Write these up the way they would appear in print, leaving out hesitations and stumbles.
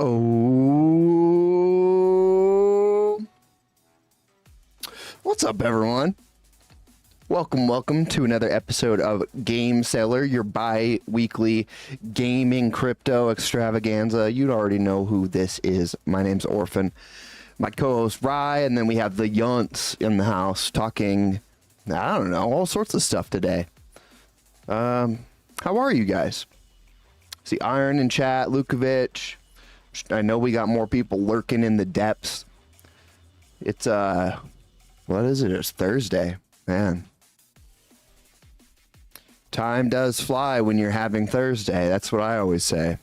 Oh, what's up, everyone? Welcome to another episode of Game Cellar, your bi-weekly gaming crypto extravaganza. You already know who this is. My name's Orphan. My co-host Rye, and then we have the Yunts in the house talking, I don't know, all sorts of stuff today. How are you guys? See Iron in chat, Lukovic. I know we got more people lurking in the depths. It's What is it? It's Thursday. Man. Time does fly when you're having Thursday. That's what I always say.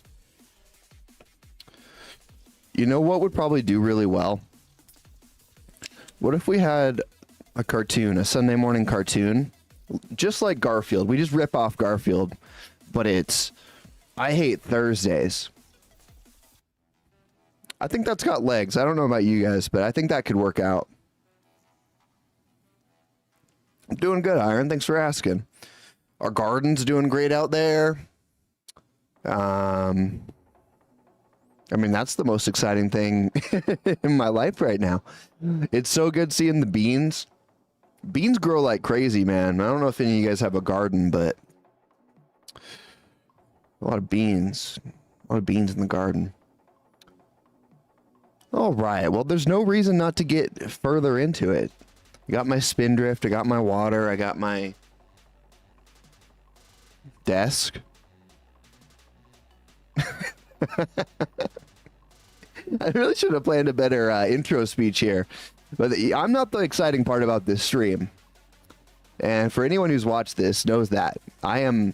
You know what would probably do really well? What if we had a cartoon, a Sunday morning cartoon, just like Garfield? We just rip off Garfield, but it's I hate Thursdays. I think that's got legs. I don't know about you guys, but I think that could work out. I'm doing good, Iron. Thanks for asking. Our garden's doing great out there. I mean, that's the most exciting thing in my life right now. It's so good seeing the beans. Beans grow like crazy, man. I don't know if any of you guys have a garden, but a lot of beans. A lot of beans in the garden. All right. Well, there's no reason not to get further into it. I got my spindrift. I got my water. I got my desk. I really should have planned a better intro speech here. But I'm not the exciting part about this stream. And for anyone who's watched this knows that. I'm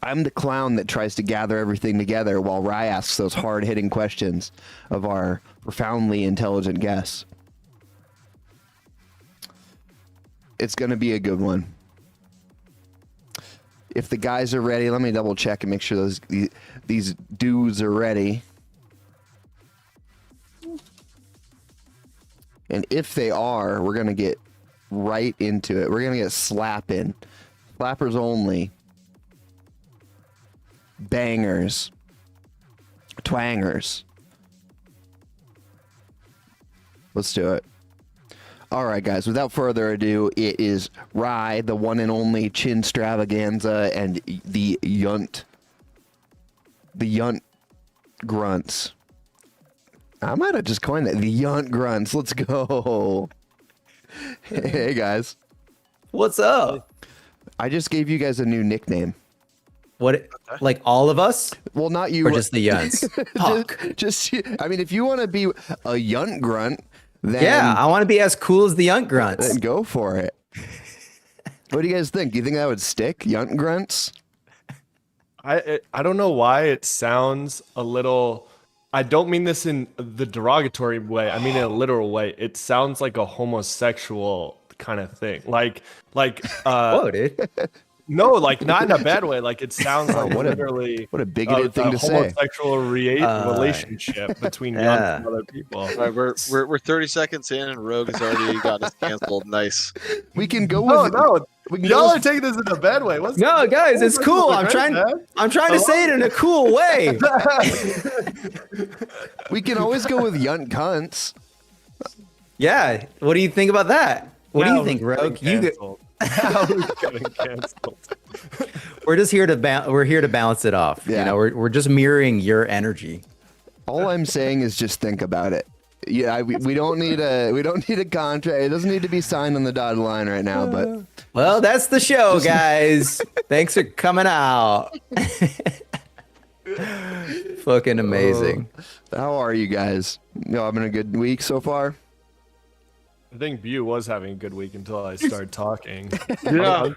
the clown that tries to gather everything together while Rye asks those hard-hitting questions of our profoundly intelligent guests. It's going to be a good one. If the guys are ready, let me double check and make sure these dudes are ready. And if they are, we're going to get right into it. We're going to get slapping. Slappers only. Bangers. Twangers. Let's do it. All right, guys, without further ado, it is Rye, the one and only Chin Stravaganza, and the Yunt. The Yunt Grunts. I might have just coined that. The Yunt Grunts. Let's go. Hey, guys. What's up? I just gave you guys a new nickname. What, like all of us? Well, not you. Or just the Yunts? just, I mean, if you want to be a Yunt Grunt, then... Yeah, I want to be as cool as the Yunt Grunts. Then go for it. What do you guys think? Do you think that would stick? Yunt Grunts? I don't know why it sounds a little... I don't mean this in the derogatory way. I mean in a literal way. It sounds like a homosexual kind of thing. Like whoa, dude. No, like not in a bad way. Like it sounds like literally what a bigoted thing to say. Homosexual relationship between young and other people. All right, we're 30 seconds in and Rogue has already got us canceled. Nice. We can go with Y'all are taking this in a bad way. No, guys, it's cool. I'm trying to say it in a cool way. We can always go with Yunt Cunts. Yeah. What do you think about that? What do you think, Rogue? We're just here to balance it off. Yeah. You know, we're just mirroring your energy. All I'm saying is just think about it. Yeah, we don't need a contract. It doesn't need to be signed on the dotted line right now. But well, that's the show, guys. Thanks for coming out. Fucking amazing. How are you guys? Y'all having a good week so far? I think Bu was having a good week until I started talking. Yeah.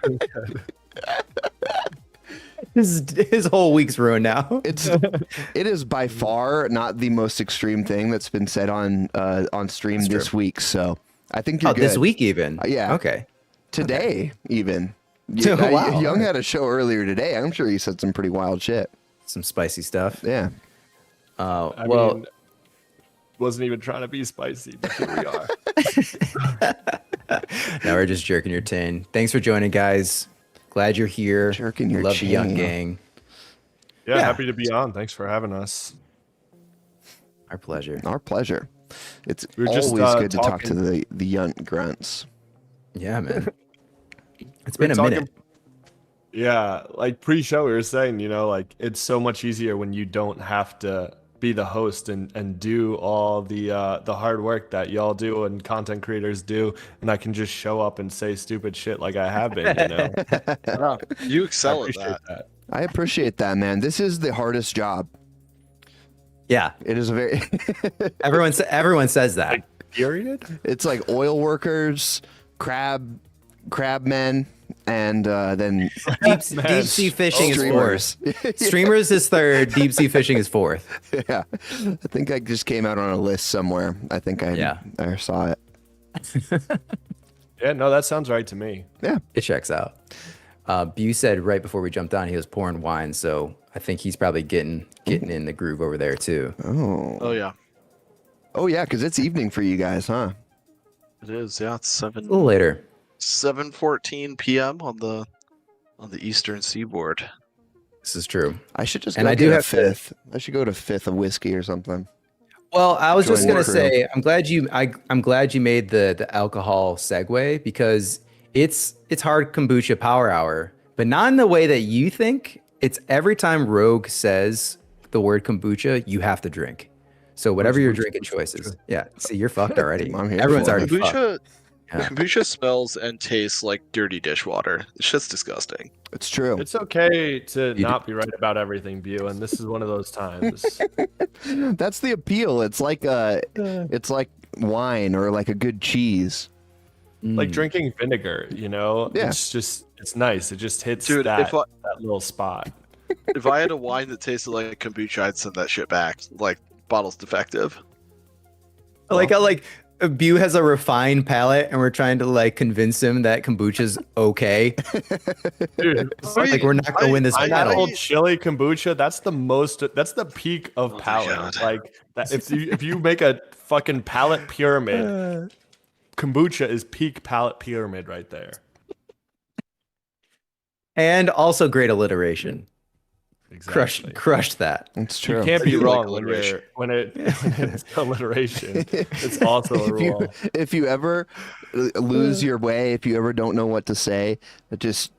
His whole week's ruined now. It is by far not the most extreme thing that's been said on stream this week. So I think you're good. This week even. Yeah. Okay. Today even. Wow. Young had a show earlier today. I'm sure he said some pretty wild shit. Some spicy stuff. Yeah. I mean, wasn't even trying to be spicy, but here we are. Now we're just jerking your tin. Thanks for joining, guys. Glad you're here. Jerking your Love chain. the Young Gang. Yeah, happy to be on. Thanks for having us. Our pleasure. Our pleasure. It's We're always just, good to talk to talking- the Yunt Grunts. Yeah, man. It's been a talking- minute. Yeah, like pre-show we were saying, you know, like it's so much easier when you don't have to be the host and do all the hard work that y'all do and content creators do, and I can just show up and say stupid shit like I have been, you know. Wow, you excel at appreciate that. I appreciate that, man. This is the hardest job. Yeah. It is a very Everyone says that. Period. It's like oil workers, crab men, and then Deep sea fishing is streamers. fourth. Streamers is third. Deep sea fishing is fourth. Yeah, I think I just came out on a list somewhere. I think I saw it. Yeah, no, that sounds right to me. Yeah, It checks out. Bu said right before we jumped on, he was pouring wine, so I think he's probably getting in the groove over there too. Oh yeah, because it's evening for you guys, huh? it is. Yeah, it's A little later. 7:14 p.m. on the eastern seaboard. This is true. I should just And go I get do a have to- fifth. I should go to fifth of whiskey or something. Well, I was just Join gonna the crew. say, I'm glad you made the alcohol segue because it's hard kombucha power hour, but not in the way that you think. It's every time Rogue says the word kombucha, you have to drink. So whatever your drinking choices. Yeah. See, you're fucked already. I'm here Everyone's for it. already fucked. Kombucha, Yeah. kombucha smells and tastes like dirty dishwater. It's just disgusting. It's true. It's okay to You not be right about everything, Bu, and this is one of those times. That's the appeal. It's like wine or like a good cheese. Like drinking vinegar, you know? Yeah. It's nice. It just hits Dude, that if little spot. if I had a wine that tasted like kombucha, I'd send that shit back. Like, bottle's defective. I like how Bu has a refined palate and we're trying to like convince him that kombucha's okay. Dude, Like we're not gonna win this that battle. old chili kombucha, that's the peak of Oh my palate. God. Like that, if you make a fucking palate pyramid, kombucha is peak palate pyramid right there. And also great alliteration. Exactly. Crushed that. It's true. You can't I be do like wrong alliteration. when it's alliteration. It's also a rule. If you ever lose your way, if you ever don't know what to say, just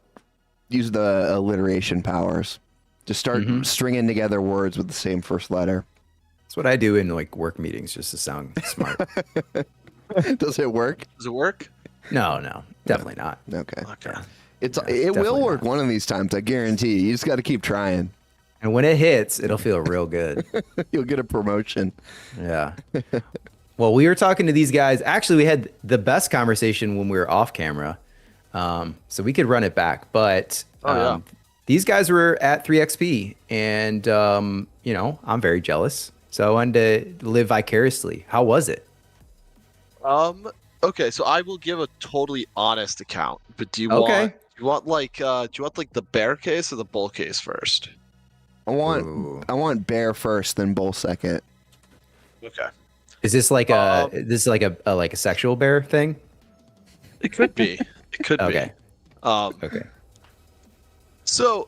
use the alliteration powers. Just start stringing together words with the same first letter. That's what I do in like work meetings just to sound smart. Does it work? Does it work? No, definitely not. Okay. Okay. It definitely will work not. one of these times. I guarantee you. You just got to keep trying. And when it hits, it'll feel real good. You'll get a promotion. Yeah. Well, we were talking to these guys. Actually, we had the best conversation when we were off camera. So we could run it back. But these guys were at 3XP. And, I'm very jealous. So I wanted to live vicariously. How was it? Okay, so I will give a totally honest account. But do you Okay. want the bear case or the bull case first? I Ooh. want bear first, then bull second. Okay. Is this like a sexual bear thing? It could be. It could Okay. be. Okay. So,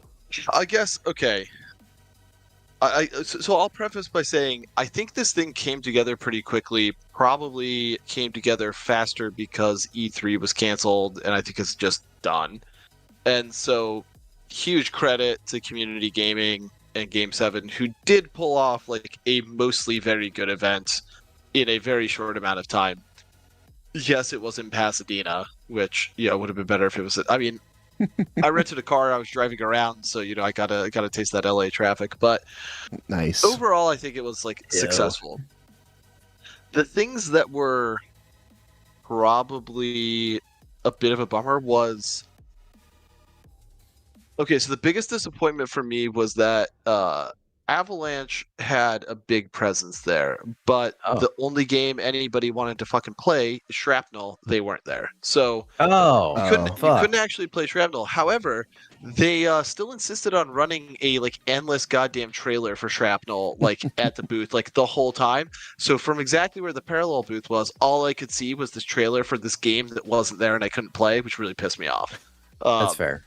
I guess okay. So I'll preface by saying I think this thing came together pretty quickly. Probably came together faster because E3 was canceled, and I think it's just done. And so, huge credit to Community Gaming and Game 7, who did pull off like a mostly very good event in a very short amount of time. Yes, it was in Pasadena, which would have been better if it was. I mean, I rented a car. I was driving around, so I gotta taste that LA traffic. But Nice. overall, I think it was like successful. The things that were probably a bit of a bummer was okay. So the biggest disappointment for me was that Avalanche had a big presence there, but the only game anybody wanted to fucking play, Shrapnel, they weren't there. So you couldn't actually play Shrapnel. However, they still insisted on running a like endless goddamn trailer for Shrapnel like at the booth like the whole time. So from exactly where the parallel booth was, all I could see was this trailer for this game that wasn't there and I couldn't play, which really pissed me off. That's fair.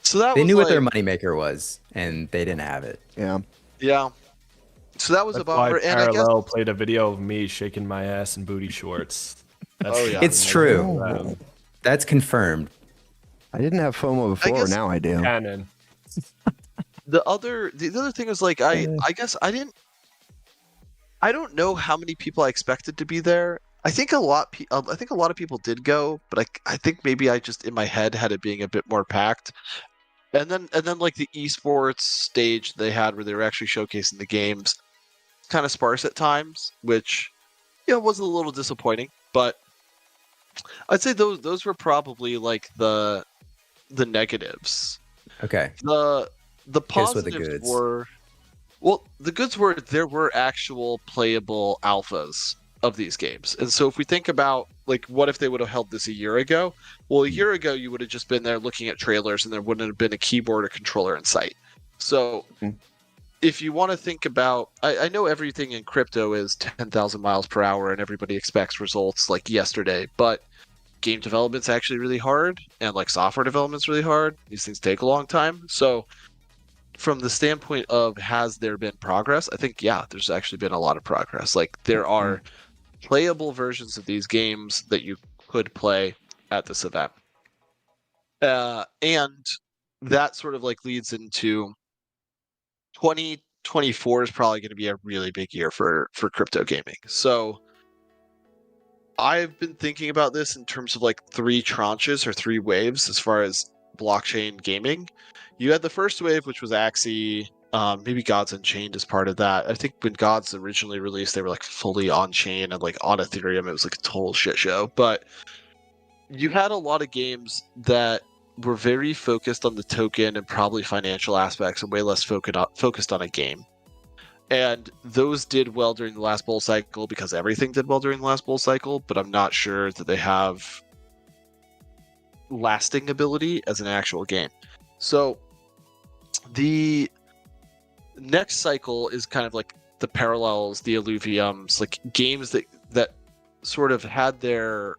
So that They was knew what like, their moneymaker was, and they didn't have it. Yeah. So that was That's a bummer. why And I guess Parallel played a video of me shaking my ass in booty shorts. That's Oh, yeah. It's true. That's confirmed. I didn't have FOMO before. guess- Now I do. Canon. the other thing was like I guess I don't know how many people I expected to be there. I think a lot of people did go, but I think maybe I just in my head had it being a bit more packed. And then like the esports stage they had where they were actually showcasing the games, kind of sparse at times, which it was a little disappointing, but I'd say those were probably like the negatives. Okay. The Hit us with the positives goods. were, well, the goods were there were actual playable alphas of these games. And so if we think about like what if they would have held this a year ago? Well, a year ago you would have just been there looking at trailers and there wouldn't have been a keyboard or controller in sight. So if you want to think about, I know everything in crypto is 10,000 miles per hour and everybody expects results like yesterday, but game development's actually really hard and like software development's really hard. These things take a long time. So from the standpoint of has there been progress, I think yeah, there's actually been a lot of progress. Like there are playable versions of these games that you could play at this event, and that sort of like leads into 2024 is probably going to be a really big year for crypto gaming. So I've been thinking about this in terms of like 3 tranches or 3 waves as far as blockchain gaming. You had the first wave, which was Axie, maybe Gods Unchained as part of that. I think when Gods originally released, they were like fully on chain and like on Ethereum. It was like a total shit show. But you had a lot of games that were very focused on the token and probably financial aspects and way less focused on a game. And those did well during the last bull cycle because everything did well during the last bull cycle, but I'm not sure that they have lasting ability as an actual game. So the next cycle is kind of like the Parallels, the Illuviums, like games that sort of had their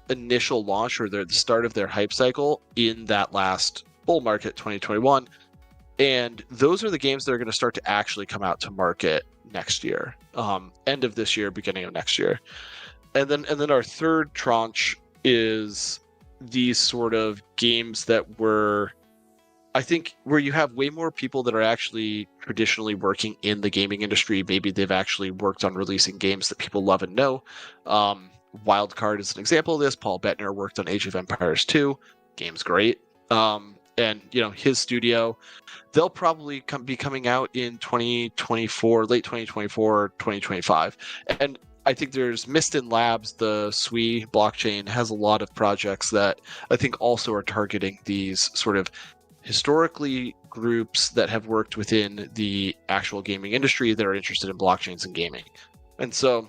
initial launch or the start of their hype cycle in that last bull market 2021. And those are the games that are going to start to actually come out to market next year, end of this year, beginning of next year. And then our third tranche is these sort of games that were, I think, where you have way more people that are actually traditionally working in the gaming industry. Maybe they've actually worked on releasing games that people love and know. Wildcard is an example of this. Paul Bettner worked on Age of Empires 2. Game's great. And his studio, they'll probably be coming out in 2024, late 2024, 2025. And I think there's Mistin Labs, the SWE blockchain, has a lot of projects that I think also are targeting these sort of historically groups that have worked within the actual gaming industry that are interested in blockchains and gaming. And so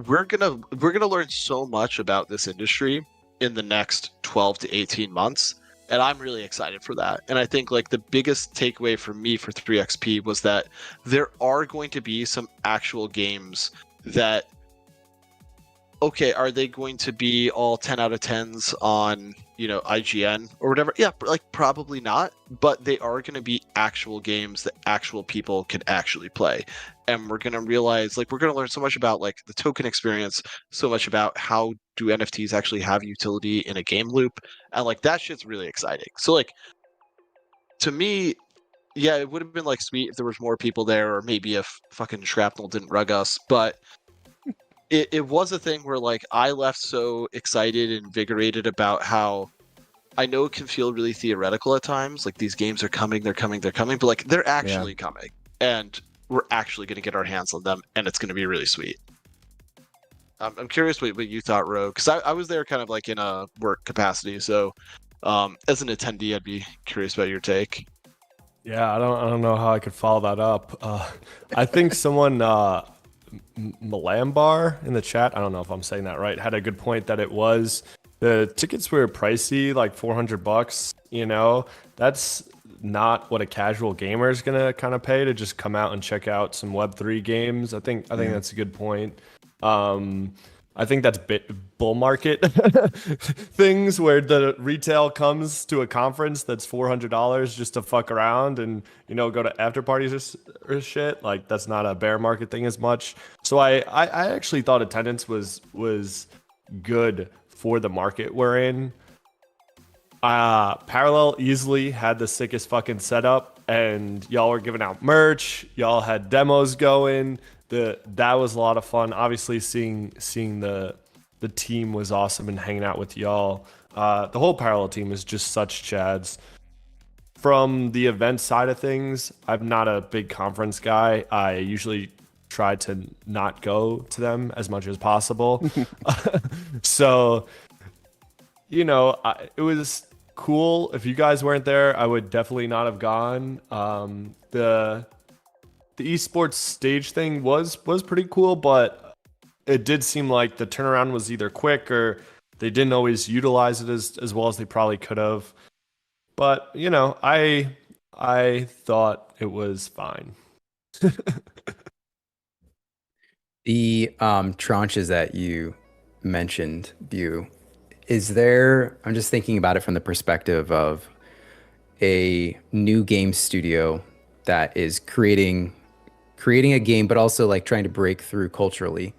we're gonna learn so much about this industry in the next 12 to 18 months. And I'm really excited for that. And I think like the biggest takeaway for me for 3XP was that there are going to be some actual games that, okay, are they going to be all 10 out of 10s on, IGN or whatever? Yeah, like probably not, but they are going to be actual games that actual people can actually play. And we're going to realize, like, we're going to learn so much about like the token experience, so much about how do NFTs actually have utility in a game loop. And like that shit's really exciting. So like, to me, yeah, it would have been like sweet if there was more people there, or maybe if fucking Shrapnel didn't rug us, but it was a thing where like I left so excited and invigorated about how I know it can feel really theoretical at times, like these games are coming, but like they're actually coming, and we're actually going to get our hands on them, and it's going to be really sweet. I'm curious what you thought, Ro, because I was there kind of like in a work capacity, so as an attendee, I'd be curious about your take. Yeah, I don't know how I could follow that up. I think someone Malambar in the chat, I don't know if I'm saying that right, had a good point that the tickets were pricey, like $400. That's not what a casual gamer is gonna kind of pay to just come out and check out some Web3 games. I think that's a good point. I think that's bull market things where the retail comes to a conference that's $400 just to fuck around and go to after parties or shit. Like that's not a bear market thing as much. So I actually thought attendance was good for the market we're in. Parallel easily had the sickest fucking setup, and y'all were giving out merch. Y'all had demos going. That was a lot of fun. Obviously, seeing the team was awesome, and hanging out with y'all. The whole Parallel team is just such chads. From the event side of things, I'm not a big conference guy. I usually try to not go to them as much as possible. So, you know, it was cool. If you guys weren't there, I would definitely not have gone. The esports stage thing was pretty cool, but it did seem like the turnaround was either quick or they didn't always utilize it as well as they probably could have. But, you know, I thought it was fine. The tranches that you mentioned, View, is there, I'm just thinking about it from the perspective of a new game studio that is creating a game, but also like trying to break through culturally,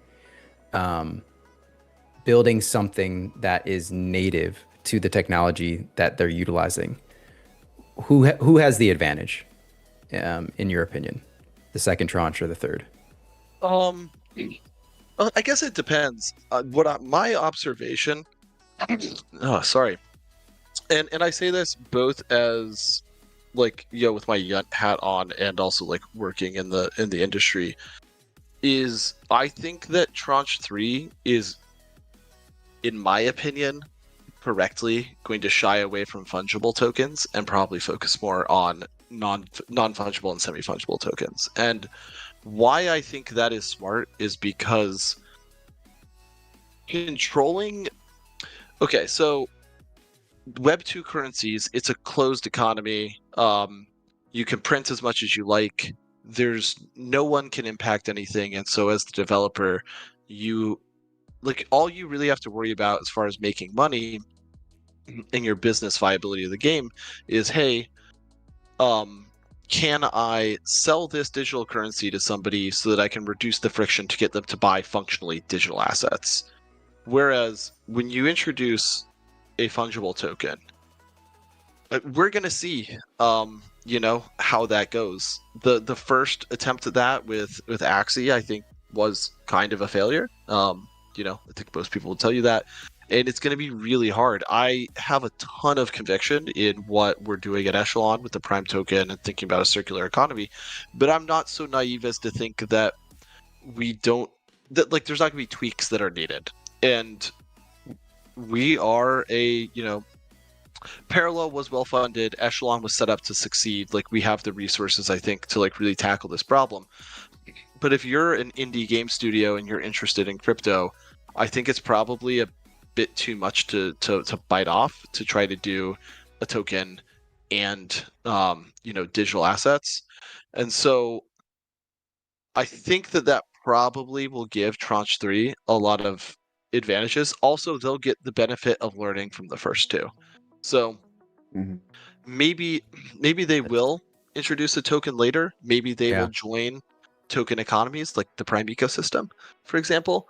building something that is native to the technology that they're utilizing. Who has the advantage, in your opinion, the second tranche or the third? I guess it depends. My observation. Oh, sorry. And I say this both as like, you know, with my Yunt hat on and also like working in the industry, is I think that tranche 3 is, in my opinion, correctly going to shy away from fungible tokens and probably focus more on non-fungible and semi-fungible tokens. And why I think that is smart is because controlling. Okay, so Web 2 currencies, it's a closed economy. You can print as much as you like. There's no one can impact anything, and so as the developer, you like all you really have to worry about as far as making money in your business viability of the game is, hey, can I sell this digital currency to somebody so that I can reduce the friction to get them to buy functionally digital assets? Whereas when you introduce a fungible token, we're gonna see, you know, how that goes. The first attempt at that with Axie, I think, was kind of a failure. You know, I think most people will tell you that, and it's going to be really hard. I have a ton of conviction in what we're doing at Echelon with the Prime token and thinking about a circular economy, but I'm not so naive as to think that there's not going to be tweaks that are needed. And we are Parallel was well funded. Echelon was set up to succeed. Like, we have the resources, I think, to like really tackle this problem. But if you're an indie game studio and you're interested in crypto, I think it's probably a bit too much to bite off to try to do a token and digital assets. And so I think that probably will give tranche 3 a lot of advantages. Also, they'll get the benefit of learning from the first two. So maybe they will introduce a token later. Maybe they will join token economies like the Prime ecosystem, for example.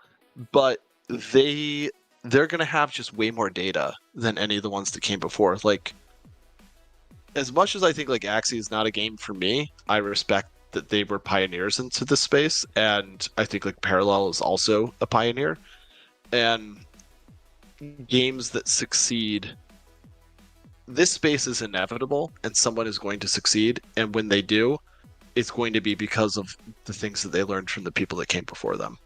But they're going to have just way more data than any of the ones that came before. Like, as much as I think like Axie is not a game for me, I respect that they were pioneers into this space, and I think like Parallel is also a pioneer. And games that succeed, this space is inevitable, and someone is going to succeed. And when they do, it's going to be because of the things that they learned from the people that came before them.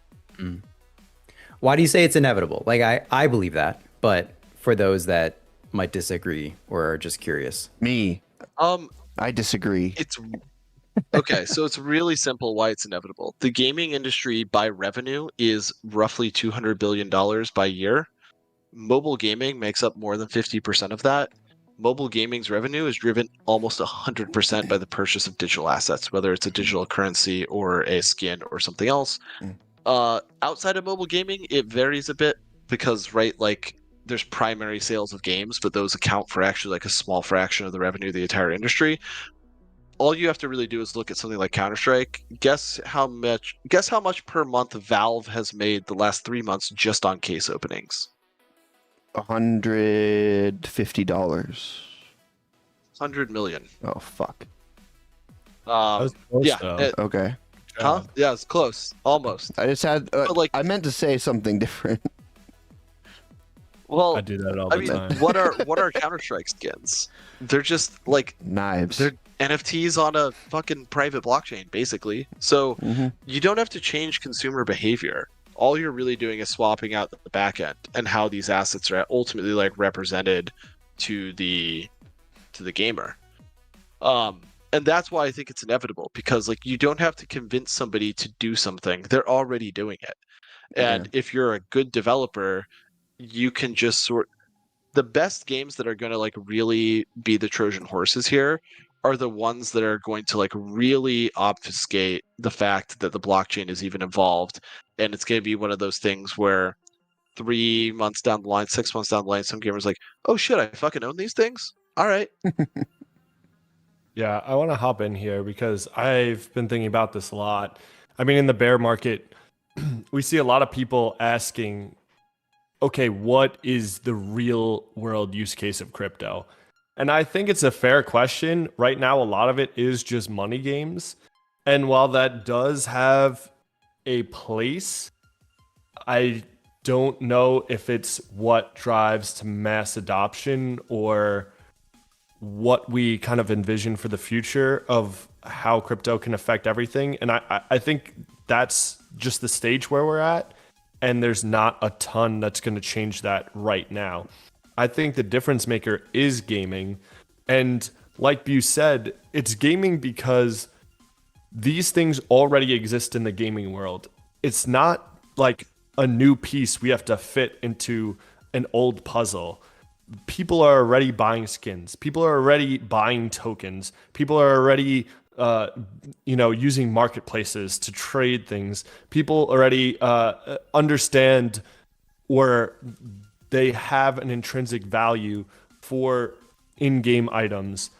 Why do you say it's inevitable? Like, I believe that, but for those that might disagree or are just curious. Me. I disagree. It's okay, so it's really simple why it's inevitable. The gaming industry by revenue is roughly $200 billion by year. Mobile gaming makes up more than 50% of that. Mobile gaming's revenue is driven almost 100% by the purchase of digital assets, whether it's a digital currency or a skin or something else. Outside of mobile gaming, it varies a bit because, right, like there's primary sales of games, but those account for actually like a small fraction of the revenue of the entire industry. All you have to really do is look at something like Counter-Strike. Guess how much per month Valve has made the last 3 months just on case openings? $150. 100 million. Oh fuck. Okay. Huh? Yeah, it's close. Almost. I just had. I meant to say something different. Well, I do that all I the mean, time. what are Counter-Strike skins? They're just like Knives. they're NFTs on a fucking private blockchain, basically. So Mhm. you don't have to change consumer behavior. All you're really doing is swapping out the back end and how these assets are ultimately like represented to the gamer. And that's why I think it's inevitable, because like you don't have to convince somebody to do something; they're already doing it. And if you're a good developer, you can just the best games that are going to like really be the Trojan horses here are the ones that are going to like really obfuscate the fact that the blockchain is even involved. And it's going to be one of those things where 3 months down the line, 6 months down the line, some gamers like, oh shit, I fucking own these things. All right. Yeah, I want to hop in here because I've been thinking about this a lot. I mean, in the bear market, we see a lot of people asking, okay, what is the real world use case of crypto? And I think it's a fair question. Right now, a lot of it is just money games. And while that does have a place, I don't know if it's what drives to mass adoption or what we kind of envision for the future of how crypto can affect everything. And I think that's just the stage where we're at. And there's not a ton that's going to change that right now. I think the difference maker is gaming. And like Bu said, it's gaming because these things already exist in the gaming world. It's not like a new piece we have to fit into an old puzzle. People are already buying skins. People are already buying tokens. People are already, using marketplaces to trade things. People already understand where they have an intrinsic value for in-game items.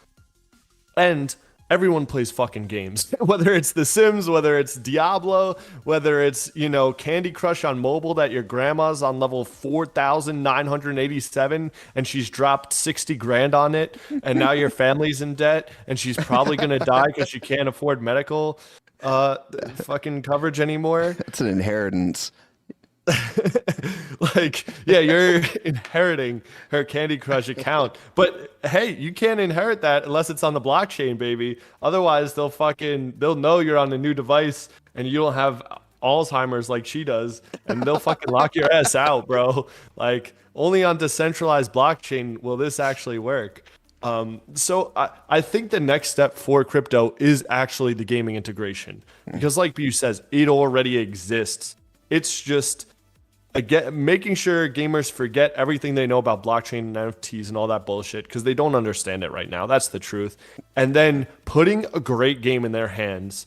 And everyone plays fucking games, whether it's The Sims, whether it's Diablo, whether it's, Candy Crush on mobile that your grandma's on level 4,987 and she's dropped 60 grand on it. And now your family's in debt and she's probably going to die because she can't afford medical fucking coverage anymore. It's an inheritance. You're inheriting her Candy Crush account, but hey, you can't inherit that unless it's on the blockchain, baby. Otherwise they'll know you're on a new device and you don't have Alzheimer's like she does, and they'll fucking lock your ass out, bro. Like, only on decentralized blockchain will this actually work. So I think the next step for crypto is actually the gaming integration, because like Bu says, it already exists. It's just making sure gamers forget everything they know about blockchain and NFTs and all that bullshit, because they don't understand it right now. That's the truth. And then putting a great game in their hands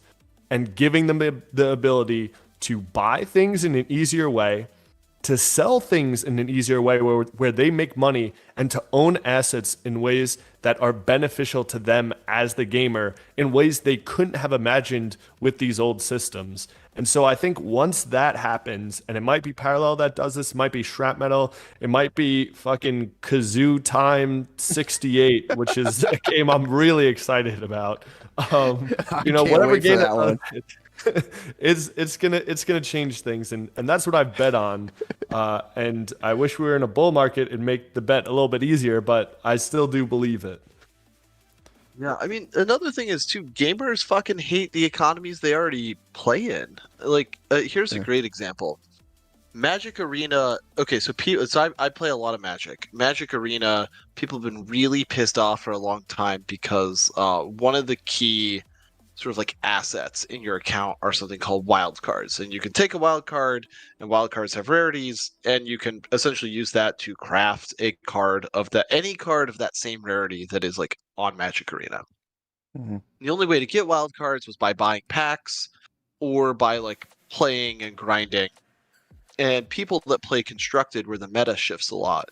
and giving them the ability to buy things in an easier way, to sell things in an easier way where they make money, and to own assets in ways that are beneficial to them as the gamer in ways they couldn't have imagined with these old systems. And so I think once that happens, and it might be Parallel that does this, it might be Shrapmetal, it might be fucking Kazoo Time 68, which is a game I'm really excited about. Whatever game that one. It's gonna change things, and that's what I've bet on. And I wish we were in a bull market and make the bet a little bit easier, but I still do believe it. Yeah, I mean, another thing is too, gamers fucking hate the economies they already play in. Like, here's a great example. Magic Arena. Okay, so I play a lot of Magic. Magic Arena, people have been really pissed off for a long time because one of the key sort of like assets in your account are something called wild cards, and you can take a wild card, and wild cards have rarities, and you can essentially use that to craft a card of any card of that same rarity that is like on Magic Arena. Mm-hmm. The only way to get wild cards was by buying packs or by like playing and grinding. And people that play constructed, where the meta shifts a lot,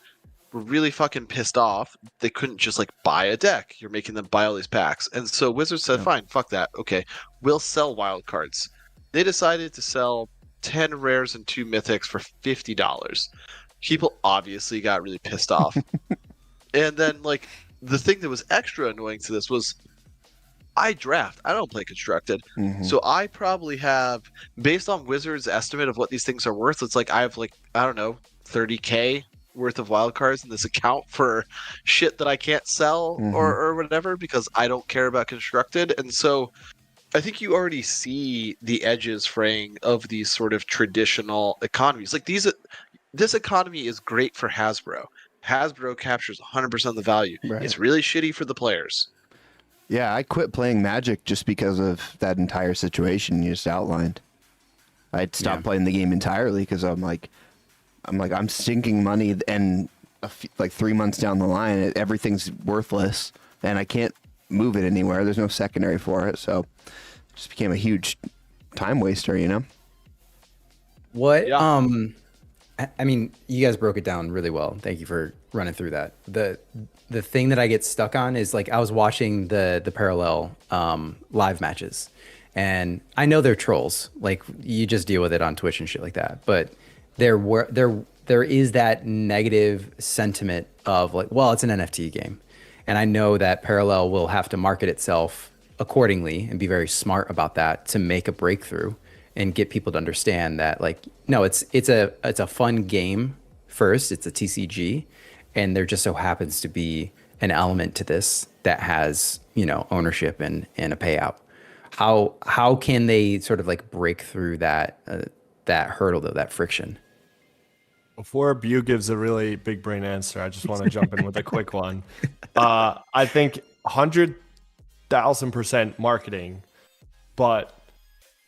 were really fucking pissed off. They couldn't just like buy a deck. You're making them buy all these packs. And so Wizards said, fine, fuck that. Okay, we'll sell wild cards. They decided to sell 10 rares and 2 mythics for $50. People obviously got really pissed off. And then like the thing that was extra annoying to this was I draft. I don't play constructed. Mm-hmm. So I probably have, based on Wizards' estimate of what these things are worth, it's like I have like, I don't know, 30K worth of wildcards in this account for shit that I can't sell or whatever because I don't care about constructed. And so I think you already see the edges fraying of these sort of traditional economies. Like this economy is great for Hasbro. Hasbro captures 100% of the value. Right. It's really shitty for the players. Yeah, I quit playing Magic just because of that entire situation you just outlined. I'd stopped playing the game entirely because I'm sinking money, and like 3 months down the line, everything's worthless, and I can't move it anywhere. There's no secondary for it, so it just became a huge time waster, you know? What? Yeah. I mean, you guys broke it down really well. Thank you for running through that. The thing that I get stuck on is like I was watching the parallel live matches, and I know they're trolls. Like you just deal with it on Twitch and shit like that. But there is that negative sentiment of like, well, it's an NFT game, and I know that Parallel will have to market itself accordingly and be very smart about that to make a breakthrough and get people to understand that like, no, it's a fun game first. It's a TCG, and there just so happens to be an element to this that has, you know, ownership and a payout. How can they sort of like break through that hurdle though, that friction? Before Bu gives a really big brain answer, I just want to jump in with a quick one. I think 100,000% marketing, but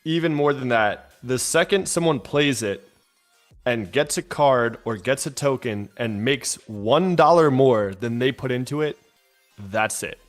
even more than that, the second someone plays it and gets a card or gets a token and makes $1 more than they put into it, that's it.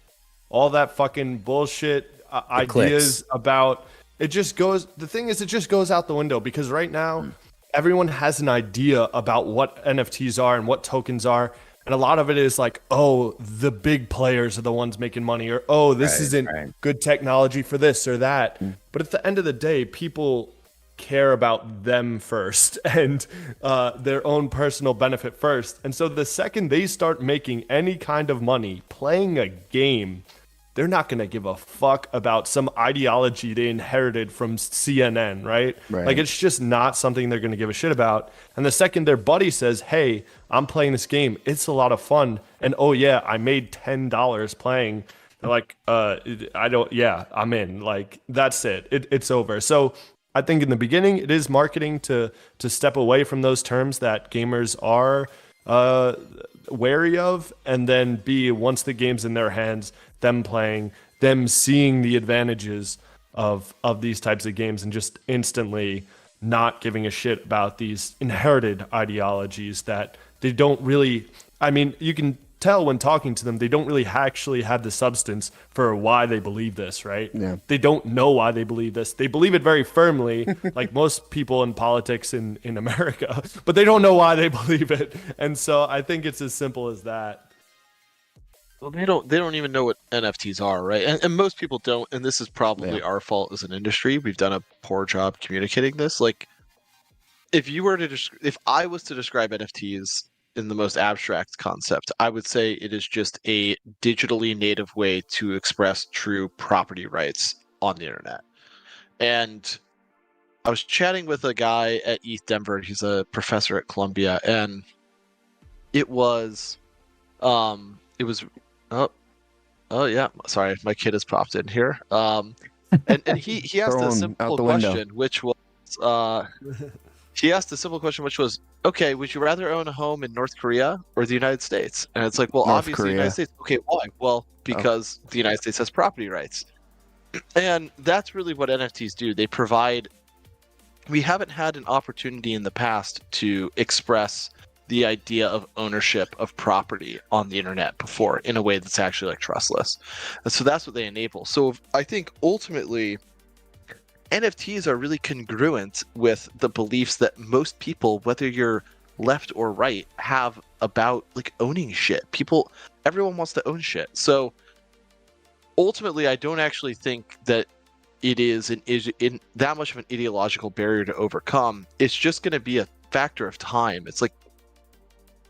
All that fucking bullshit ideas about it just goes. The thing is, it just goes out the window because right now, everyone has an idea about what NFTs are and what tokens are. And a lot of it is like, oh, the big players are the ones making money, or oh, this isn't good technology for this or that. But at the end of the day, people care about them first and their own personal benefit first. And so the second they start making any kind of money playing a game, they're not going to give a fuck about some ideology they inherited from CNN, right? Like, it's just not something they're going to give a shit about. And the second their buddy says, hey, I'm playing this game, it's a lot of fun, and oh yeah, I made $10 playing, they're like, I'm in. Like, that's it. It's over. So I think in the beginning, it is marketing to step away from those terms that gamers are wary of, and then B, once the game's in their hands, them playing, them seeing the advantages of these types of games and just instantly not giving a shit about these inherited ideologies that they don't really, I mean, you can tell when talking to them, they don't really actually have the substance for why they believe this, right? Yeah. They don't know why they believe this. They believe it very firmly, like most people in politics in America, but they don't know why they believe it. And so I think it's as simple as that. Well, they don't even know what NFTs are, right? And most people don't, and this is probably our fault as an industry. We've done a poor job communicating this. Like, if I was to describe NFTs in the most abstract concept, I would say it is just a digitally native way to express true property rights on the internet. And I was chatting with a guy at ETH Denver. He's a professor at Columbia, and it was oh yeah, sorry, my kid has popped in here. And he asked a simple question, which was he asked a simple question, which was, okay, would you rather own a home in North Korea or the United States? And it's like, well, North obviously Korea. the United States. Okay, why? Well, because the United States has property rights. And that's really what NFTs do. They provide, we haven't had an opportunity in the past to express the idea of ownership of property on the internet before in a way that's actually like trustless. And so that's what they enable. So I think ultimately NFTs are really congruent with the beliefs that most people, whether you're left or right, have about like owning shit. Everyone wants to own shit. So ultimately, I don't actually think that it is in that much of an ideological barrier to overcome. It's just going to be a factor of time. It's like,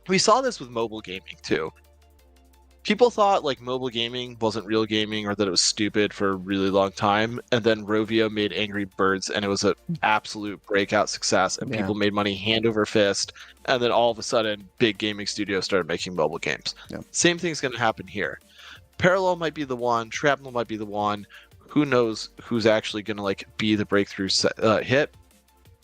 we saw this with mobile gaming too. people thought like mobile gaming wasn't real gaming or that it was stupid for a really long time, and then Rovio made Angry Birds and it was an absolute breakout success, and people made money hand over fist, and then all of a sudden big gaming studios started making mobile games. Same thing's going to happen here. Parallel might be the one, Shrapnel might be the one, who knows who's actually going to like be the breakthrough hit,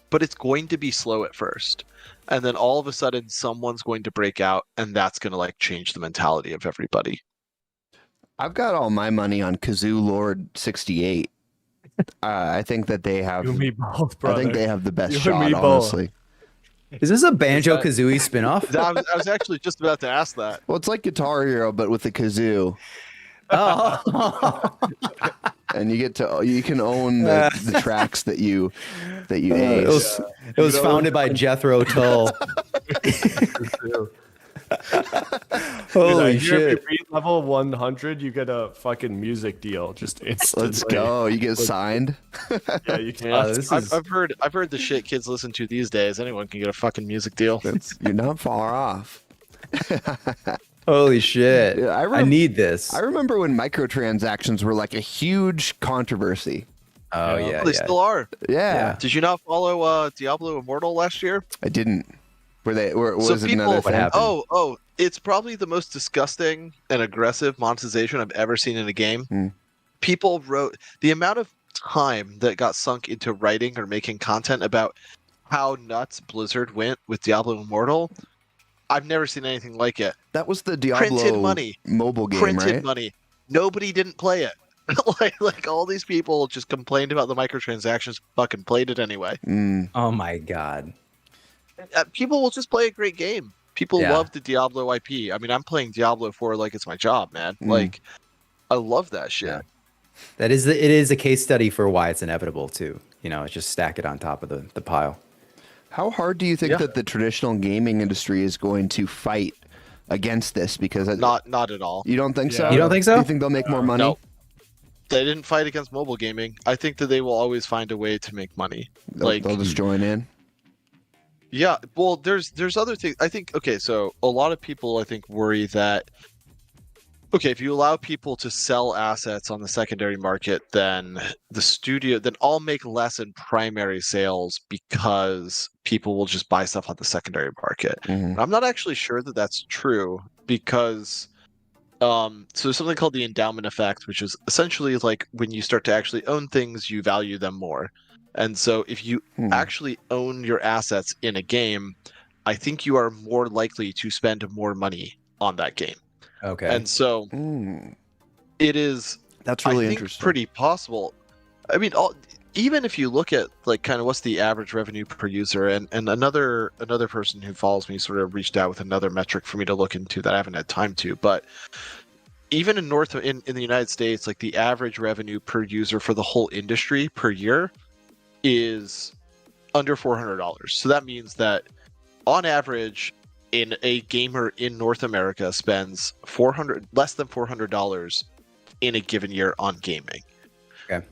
but it's going to be slow at first. And then all of a sudden someone's going to break out, and that's going to like change the mentality of everybody. I've got all my money on Kazoo Lord 68. I think that they have. You and me both, brother. I think they have the best You and shot, me both. honestly. Is this a Banjo-Kazooie spinoff? I was actually just about to ask that. Well, it's like Guitar Hero, but with the kazoo. Oh. And you can own the tracks that you ace. It was founded by Jethro Tull. Holy Dude, shit. If you reach level 100, you get a fucking music deal just instantly. Let's go. You get signed. Yeah, you can. I've heard the shit kids listen to these days. Anyone can get a fucking music deal. You're not far off. Holy shit. Yeah, I need this. I remember when microtransactions were like a huge controversy. Oh, yeah. They still are. Yeah. Did you not follow Diablo Immortal last year? I didn't. Was So it people- another What thing? happened? Oh, it's probably the most disgusting and aggressive monetization I've ever seen in a game. People wrote the amount of time that got sunk into writing or making content about how nuts Blizzard went with Diablo Immortal. I've never seen anything like it. That was the Diablo Printed money. mobile game, Printed right? money. Nobody didn't play it. like all these people just complained about the microtransactions, fucking played it anyway. Oh, my God. People will just play a great game. People Yeah. love the Diablo IP. I mean, I'm playing Diablo 4 like it's my job, man. Like, I love that shit. Yeah. It is a case study for why it's inevitable, too. You know, it's just stack it on top of the pile. How hard do you think Yeah. that the traditional gaming industry is going to fight against this? Because Not at all. you don't think so? You don't think so? Do you think they'll make more money? No. They didn't fight against mobile gaming. I think that they will always find a way to make money. They'll just join in. Yeah, well, there's other things. I think, okay, so a lot of people, I think, worry that, okay, if you allow people to sell assets on the secondary market, then I'll make less in primary sales because people will just buy stuff on the secondary market. Mhm. I'm not actually sure that that's true because, so there's something called the endowment effect, which is essentially like when you start to actually own things, you value them more. And so if you actually own your assets in a game, I think you are more likely to spend more money on that game. Okay. And so it is, That's really I think, interesting. pretty possible. I mean, even if you look at like kind of what's the average revenue per user, and another person who follows me sort of reached out with another metric for me to look into that I haven't had time to, but even in the United States, like the average revenue per user for the whole industry per year is under $400. So that means that on average, a gamer in North America spends less than $400 in a given year on gaming. Okay.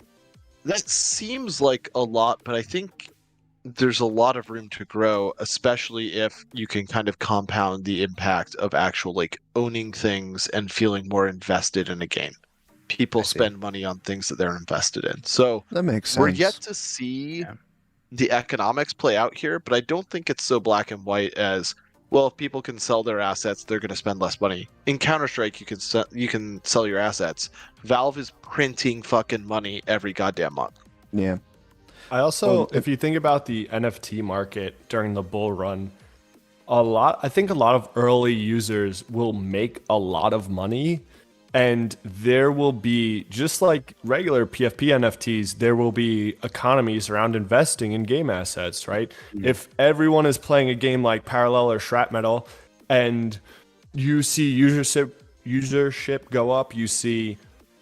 That seems like a lot, but I think there's a lot of room to grow, especially if you can kind of compound the impact of actual like owning things and feeling more invested in a game. People spend money on things that they're invested in. So That makes sense. we're yet to see the economics play out here, but I don't think it's so black and white as, well, if people can sell their assets, they're going to spend less money. In Counter-Strike, you can sell your assets. Valve is printing fucking money every goddamn month. Yeah. I also, if you think about the NFT market during the bull run, I think a lot of early users will make a lot of money, and there will be, just like regular PFP NFTs, there will be economies around investing in game assets, right? If everyone is playing a game like Parallel or Shrapnel and you see usership go up, you see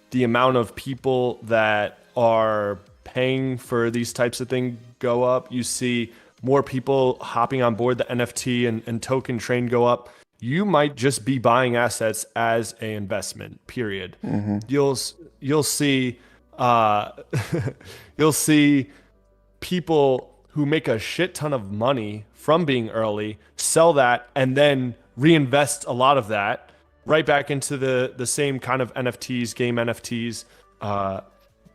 the amount of people that are paying for these types of things go up, you see more people hopping on board the NFT and token train go up, you might just be buying assets as an investment, period. You'll see you'll see people who make a shit ton of money from being early, sell that, and then reinvest a lot of that, right back into the same kind of NFTs, game NFTs,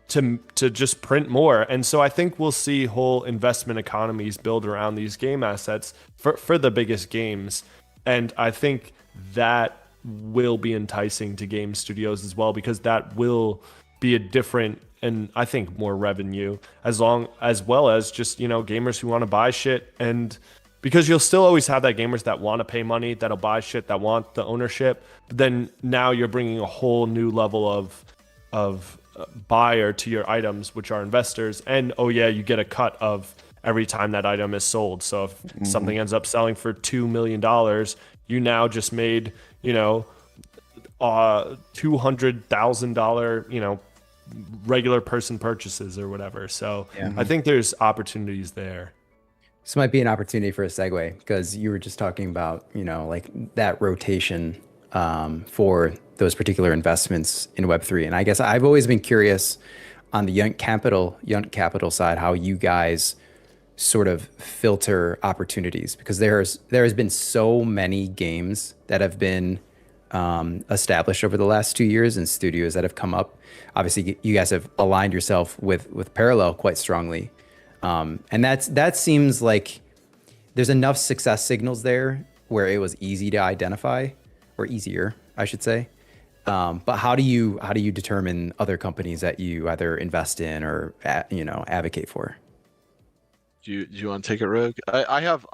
to just print more. And so I think we'll see whole investment economies build around these game assets for the biggest games. And I think that will be enticing to game studios as well, because that will be a different, and I think more revenue, as well as just, gamers who want to buy shit. And because you'll still always have that gamers that want to pay money, that'll buy shit, that want the ownership. But then now you're bringing a whole new level of buyer to your items, which are investors. And you get a cut of every time that item is sold. So if something ends up selling for $2 million, you now just made, $200,000, regular person purchases or whatever. So I think there's opportunities there. This might be an opportunity for a segue, because you were just talking about, like that rotation for those particular investments in Web3. And I guess I've always been curious on the Yunt Capital side, how you guys sort of filter opportunities, because there has been so many games that have been established over the last 2 years, and studios that have come up. Obviously, you guys have aligned yourself with Parallel quite strongly. And that seems like there's enough success signals there where it was easy to identify, or easier, I should say. But how do you determine other companies that you either invest in or advocate for? Do you want to take it, Rogue? I have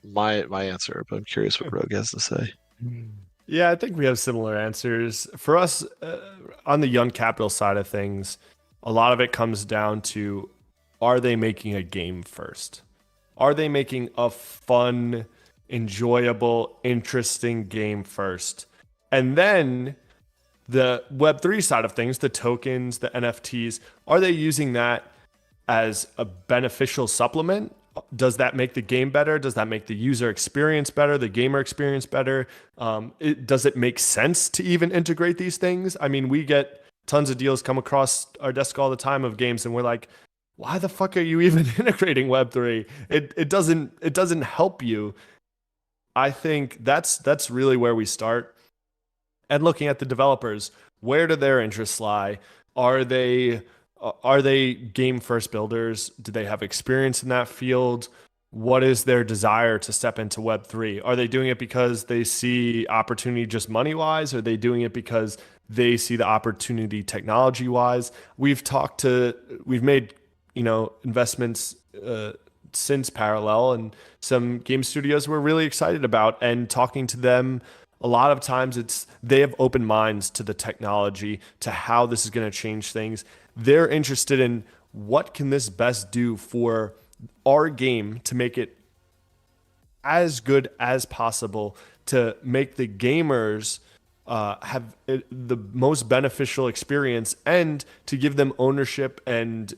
my answer, but I'm curious what Rogue has to say. Yeah, I think we have similar answers. For us, on the Yunt Capital side of things, a lot of it comes down to, are they making a game first? Are they making a fun, enjoyable, interesting game first? And then the Web3 side of things, the tokens, the NFTs, are they using that as a beneficial supplement? Does that make the game better? Does that make the user experience better, the gamer experience better? Does it make sense to even integrate these things? I mean, we get tons of deals come across our desk all the time of games, and we're like, why the fuck are you even integrating Web3? It doesn't help you. I think that's really where we start. And looking at the developers, where do their interests lie? Are they game first builders? Do they have experience in that field? What is their desire to step into Web3? Are they doing it because they see opportunity just money wise? Are they doing it because they see the opportunity technology wise? We've made investments since Parallel, and some game studios we're really excited about, and talking to them, a lot of times they have open minds to the technology, to how this is going to change things. They're interested in, what can this best do for our game to make it as good as possible, to make the gamers have the most beneficial experience, and to give them ownership and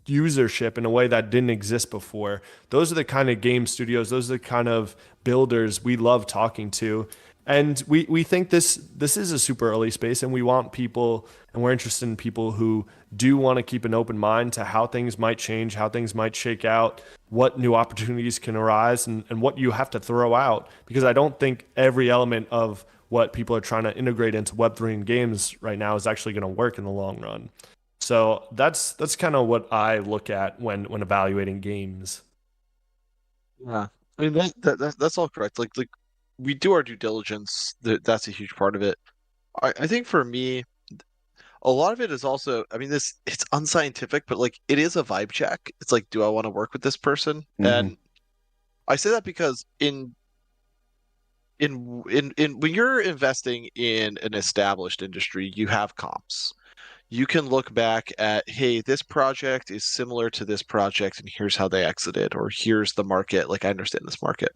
usership in a way that didn't exist before. Those are the kind of game studios, those are the kind of builders we love talking to. And we think this is a super early space, and we want people, and we're interested in people who do want to keep an open mind to how things might change, how things might shake out, what new opportunities can arise, and what you have to throw out. Because I don't think every element of what people are trying to integrate into Web3 and games right now is actually going to work in the long run. So that's kind of what I look at when evaluating games. Yeah, I mean that's all correct. Like we do our due diligence. That's a huge part of it. I think for me, a lot of it is also, I mean, it's unscientific, but like it is a vibe check. It's like, do I want to work with this person? And I say that because in when you're investing in an established industry, you have comps. You can look back at, hey, this project is similar to this project, and here's how they exited, or here's the market. Like, I understand this market.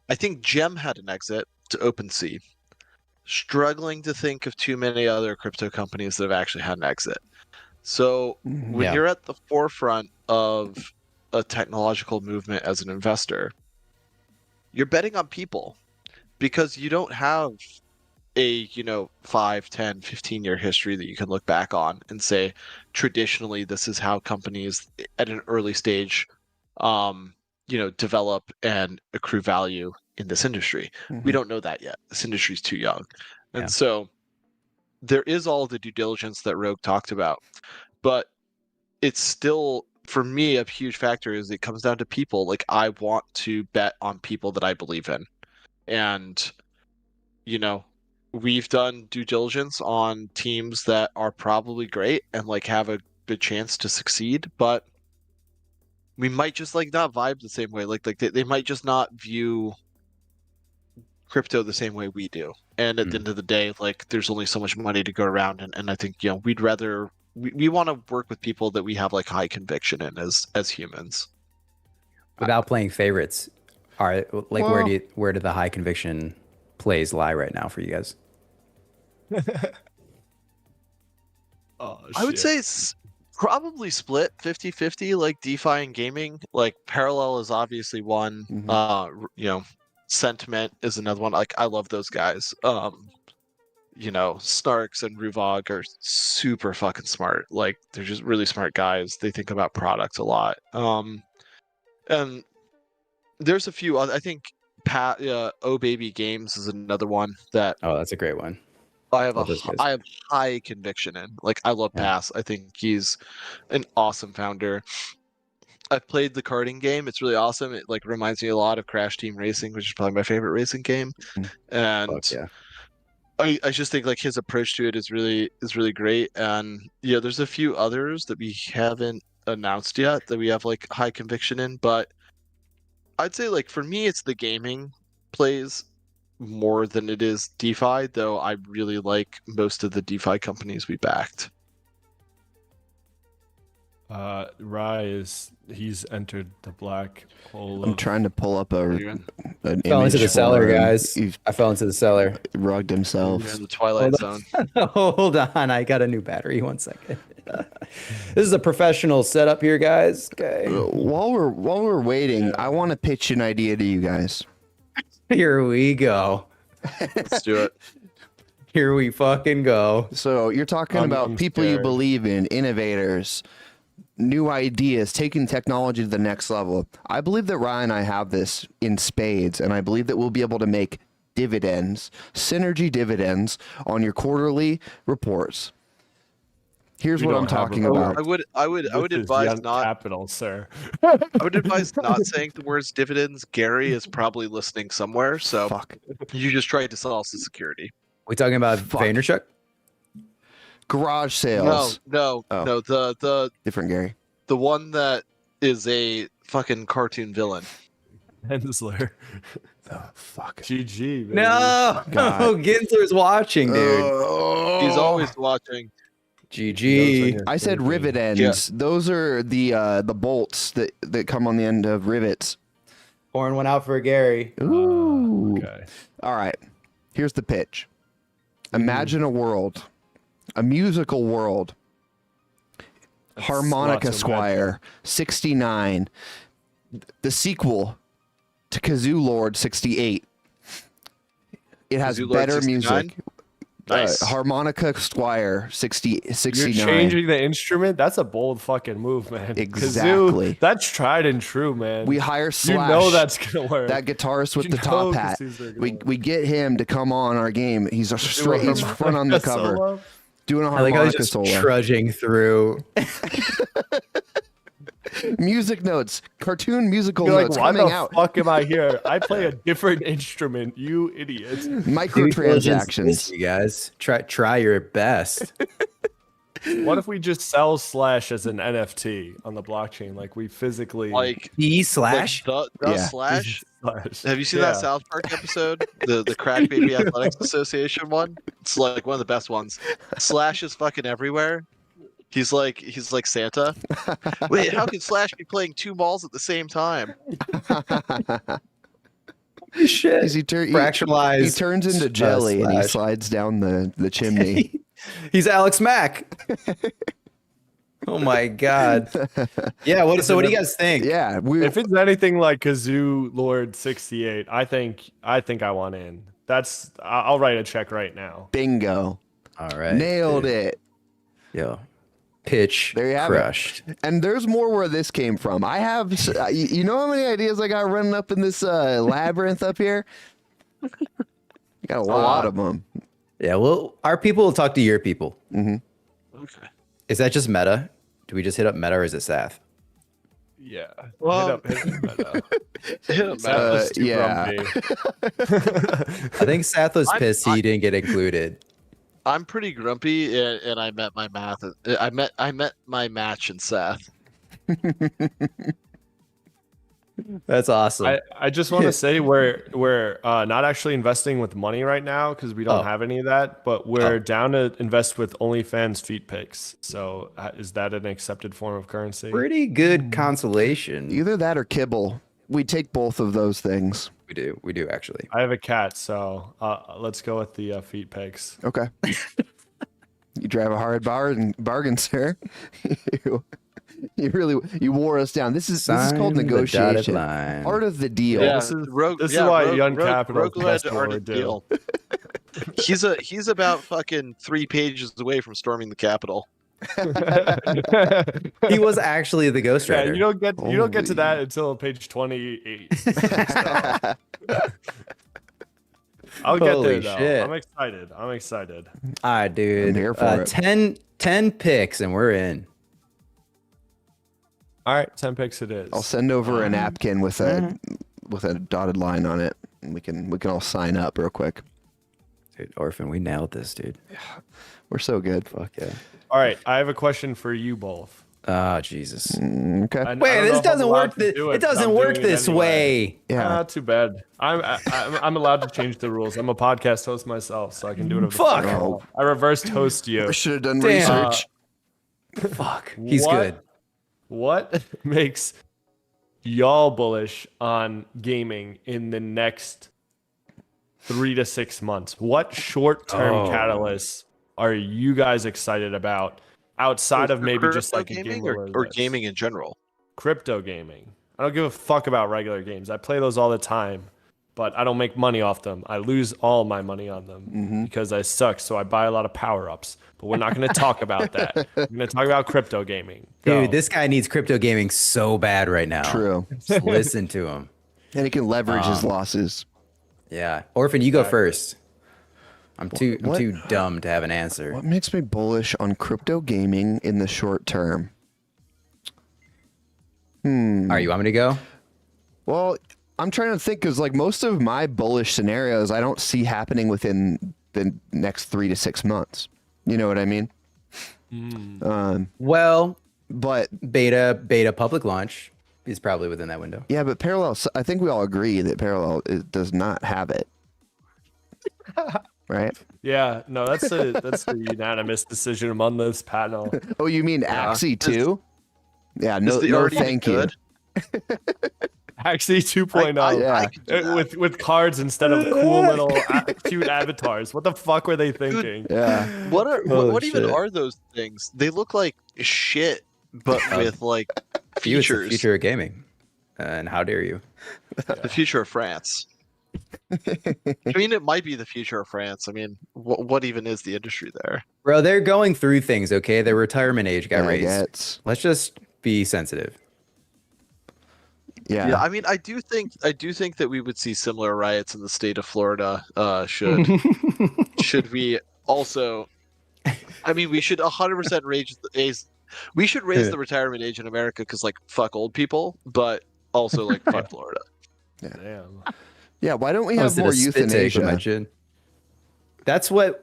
I think Gem had an exit to OpenSea. Struggling to think of too many other crypto companies that have actually had an exit. So when you're at the forefront of a technological movement as an investor, you're betting on people, because you don't have a 5, 10, 15-year history that you can look back on and say, traditionally this is how companies at an early stage develop and accrue value in this industry. Mhm. We don't know that yet. This industry's too young. And Yeah. so there is all the due diligence that Rogue talked about, but it's still, for me, a huge factor is it comes down to people. Like, I want to bet on people that I believe in. And, you know, we've done due diligence on teams that are probably great and like have a good chance to succeed, but we might just like not vibe the same way. Like they might just not view crypto the same way we do. And at the end of the day, like there's only so much money to go around, and I think, you know, we'd rather we want to work with people that we have like high conviction in as humans. Without playing favorites, are like Well- where do the high conviction plays lie right now for you guys? Oh, I would shit. say it's probably split 50-50, like DeFi and gaming. Like Parallel is obviously one. Mhm. You know, Sentiment is another one. Like I love those guys. You know, Snarks and Ruvog are super fucking smart. Like they're just really smart guys. They think about products a lot. And there's a few other, I think Oh Baby Games is another one that Oh, that's a great one. I have Love those guys. I have high conviction in. Like I love Yeah. Pass. I think he's an awesome founder. I've played the karting game. It's really awesome. It like reminds me a lot of Crash Team Racing, which is probably my favorite racing game. Mhm. And Fuck yeah. I just think like his approach to it is really great. And yeah, there's a few others that we haven't announced yet that we have like high conviction in, but I'd say like for me it's the gaming plays more than it is DeFi, though I really like most of the DeFi companies we backed. He's entered the black hole. I'm trying to pull up an Fell into image the cellar, for him. guys. He's I fell into the cellar. rugged himself. You're in the Twilight Zone. Hold on, I got a new battery. 1 second. This is a professional setup here, guys. Okay, While we're waiting, I want to pitch an idea to you guys. here we go. Let's do it. Here we fucking go. So you're talking about I'm people you scared. believe in, innovators, new ideas, taking technology to the next level. I believe that Ryan and I have this in spades, and I believe that we'll be able to make dividends, synergy dividends on your quarterly reports. Here's We what don't I'm have talking a- about. I would This is advise Yunt not. capital, sir. I would advise not saying the words dividends. Gary is probably listening somewhere, so Fuck. you just tried to sell us the security. We talking about Fuck. Vaynerchuk? Garage No, sales. no, Oh. no. Different Gary. The one that is a fucking cartoon villain. Hensler. Oh, fuck. GG. Baby. No, God. Ginsler's watching, dude. He's always watching. GG. I said rivet ends. Those are the bolts that come on the end of rivets. Pouring one out for Gary. Ooh. Okay. All right. Here's the pitch. Imagine a world, a musical world. That's Harmonica lots of Squire 69, the sequel to Kazoo Lord 68. It has Kazoo Lord better 69? music. Nice. Harmonica Squire 69. You're changing the instrument? That's a bold fucking move, man. Exactly. Kazoo, that's tried and true, man. We hire Slash. You know that's gonna work. That guitarist with You the top know hat. Kazoos are gonna We work. we get him to come on our game. He's a straight. He's front on the cover, Solo? doing a I like how he's harmonica just solo. trudging through. Music notes, cartoon musical You're like, notes why coming the out. fuck am I here? I play a different instrument, you idiots. Due diligence, Microtransactions. you guys. Try your best. What if we just sell Slash as an NFT on the blockchain? Like we physically Like E slash. the Yeah. slash. Slash. Have you seen Yeah. that South Park episode? The Crack Baby Athletics Association one? It's like one of the best ones. Slash is fucking everywhere. He's like Santa. Wait, how can Slash be playing two balls at the same time? Shit. he Fractionalized. turns into jelly and he Slash. slides down the chimney. He's Alex Mack. Oh my god. Yeah. So what do you guys think? Yeah, If it's anything like Kazoo Lord 68, I think I want in. I'll write a check right now. bingo. All right. Nailed it. Yo. pitch There you have crushed. it. And there's more where this came from. I have, you know how many ideas I got running up in this labyrinth up here? I got a lot of them. Yeah, well, our people will talk to your people. Okay. Is that just meta? Do we just hit up meta or is it Sath? Yeah. Well- hit up Meta. Hit That was too yeah. grumpy. I think Sath was pissed he didn't get included. I'm pretty grumpy, and I met my math. I met my match in Seth. That's awesome. I just want to say we're not actually investing with money right now because we don't have any of that, but we're down to invest with OnlyFans feet pics. So is that an accepted form of currency? Pretty good consolation. Either that or kibble. We take both of those things. We do actually. I have a cat, so let's go with the feet pics. Okay. You drive a hard bargain, sir. You wore us down. This is called Sign the dotted negotiation. line. Part of the deal. Yeah. This is why Yunt Capital is the best led what we art do. deal. He's about fucking 3 pages away from storming the Capitol. He was actually the ghostwriter. Yeah, you don't get to that until page 28. I'll get Holy there though. shit. I'm excited. All right, dude. I'm here for it. 10 picks and we're in. All right, 10 picks it is. I'll send over a napkin with a dotted line on it. And we can all sign up real quick. Dude, Orphan, we nailed this, dude. We're so good. Fuck yeah. All right, I have a question for you both. Oh, Jesus. Okay. I Wait, don't know this if I'm doesn't allowed work. to do It but doesn't I'm work doing it this anyway. way. Yeah. Too bad. I'm allowed to change the rules. I'm a podcast host myself, so I can do it. Fuck. I reversed host you. I should have done Damn. research. Fuck. He's What- good. What makes y'all bullish on gaming in the next 3 to 6 months? What short-term catalysts are you guys excited about outside of maybe just like a gaming game or gaming in general? Crypto gaming. I don't give a fuck about regular games. I play those all the time, but I don't make money off them. I lose all my money on them because I suck. So I buy a lot of power-ups. But we're not going to talk about that. We're going to talk about crypto gaming. Go. Dude, this guy needs crypto gaming so bad right now. True. Just listen to him. And he can leverage his losses. Yeah. Orphan, you go first. I'm too What? dumb to have an answer. What makes me bullish on crypto gaming in the short term? All right, you want me to go? Well, I'm trying to think because like most of my bullish scenarios, I don't see happening within the next 3 to 6 months. You know what I mean? Well, But beta public launch is probably within that window. yeah, but Parallel, I think we all agree that Parallel does not have it. Right? Yeah, no, that's a unanimous decision among this panel. Oh, you mean Axie too? Yeah, Is no, the no already thank good? you. Actually, 2.0 Yeah. I could do that. with cards instead of cool little cute avatars. What the fuck were they thinking? Yeah. What Oh, even shit. are those things? They look like shit, but with like You, it's the features. future of gaming. And how dare you? The future of France. I mean, it might be the future of France. I mean, what even is the industry there? Bro, they're going through things, okay? Their retirement age got raised. Baguettes. Let's just be sensitive. Yeah. Yeah, I mean, I do think that we would see similar riots in the state of Florida. Should we also? I mean, we should 100% raise. We should raise the retirement age in America because, like, fuck old people, but also like fuck Florida. Damn. Yeah, why don't we Oh, have is it more a spit take with my euthanasia? chin?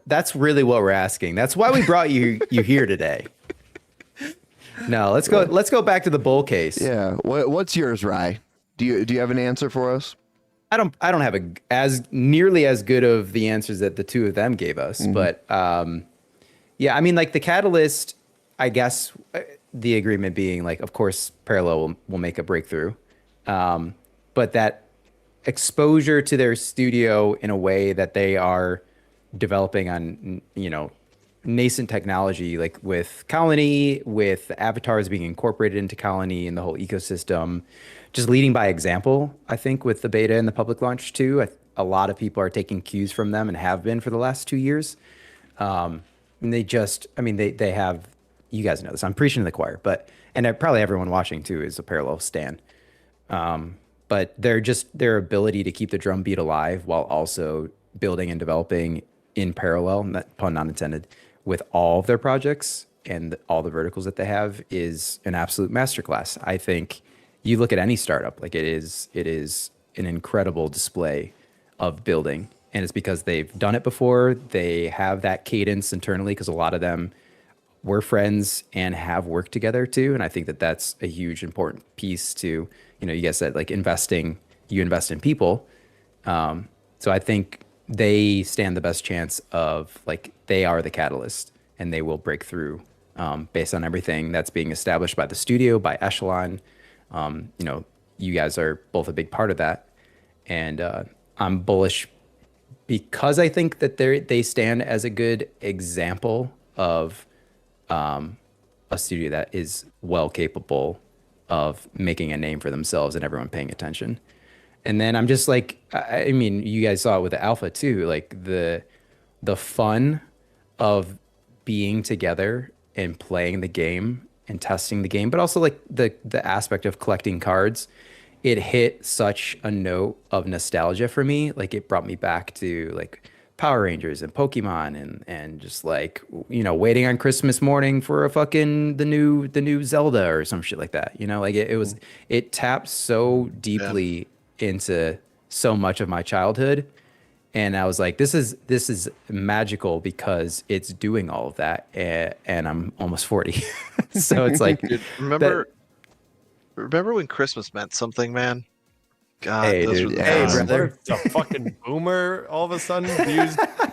That's really what we're asking. That's why we brought you here today. No, let's go back to the bull case. Yeah. What's yours, Rye? Do you have an answer for us? I don't have as nearly as good of the answers that the two of them gave us, but yeah, I mean, like the catalyst, I guess the agreement being like, of course, Parallel will make a breakthrough, but that exposure to their studio in a way that they are developing on, nascent technology, like with Colony, with avatars being incorporated into Colony and the whole ecosystem, just leading by example, I think, with the beta and the public launch too. A lot of people are taking cues from them and have been for the last 2 years. And they have, you guys know this. I'm preaching to the choir, but probably everyone watching too is a Parallel stan. But their ability to keep the drum beat alive while also building and developing in parallel, pun not intended, with all of their projects and all the verticals that they have is an absolute masterclass. I think you look at any startup, like it is an incredible display of building. And it's because they've done it before. They have that cadence internally because a lot of them were friends and have worked together too. And I think that that's a huge important piece to, you guys said like you invest in people. So I think they stand the best chance of like, they are the catalyst and they will break through based on everything that's being established by the studio, by Echelon. You guys are both a big part of that. And I'm bullish because I think that they stand as a good example of a studio that is well capable of making a name for themselves and everyone paying attention. And then I'm just like, I mean, you guys saw it with the alpha too, like the fun of being together and playing the game and testing the game, but also like the aspect of collecting cards. It hit such a note of nostalgia for me. Like it brought me back to like Power Rangers and Pokemon and just like, waiting on Christmas morning for the new Zelda or some shit like that. Like it tapped so deeply into so much of my childhood. And I was like, this is magical because it's doing all of that. And I'm almost 40. So it's like, Dude, remember when Christmas meant something, man? God, hey, those dude, were the hey, best. brother. It's a fucking boomer all of a sudden.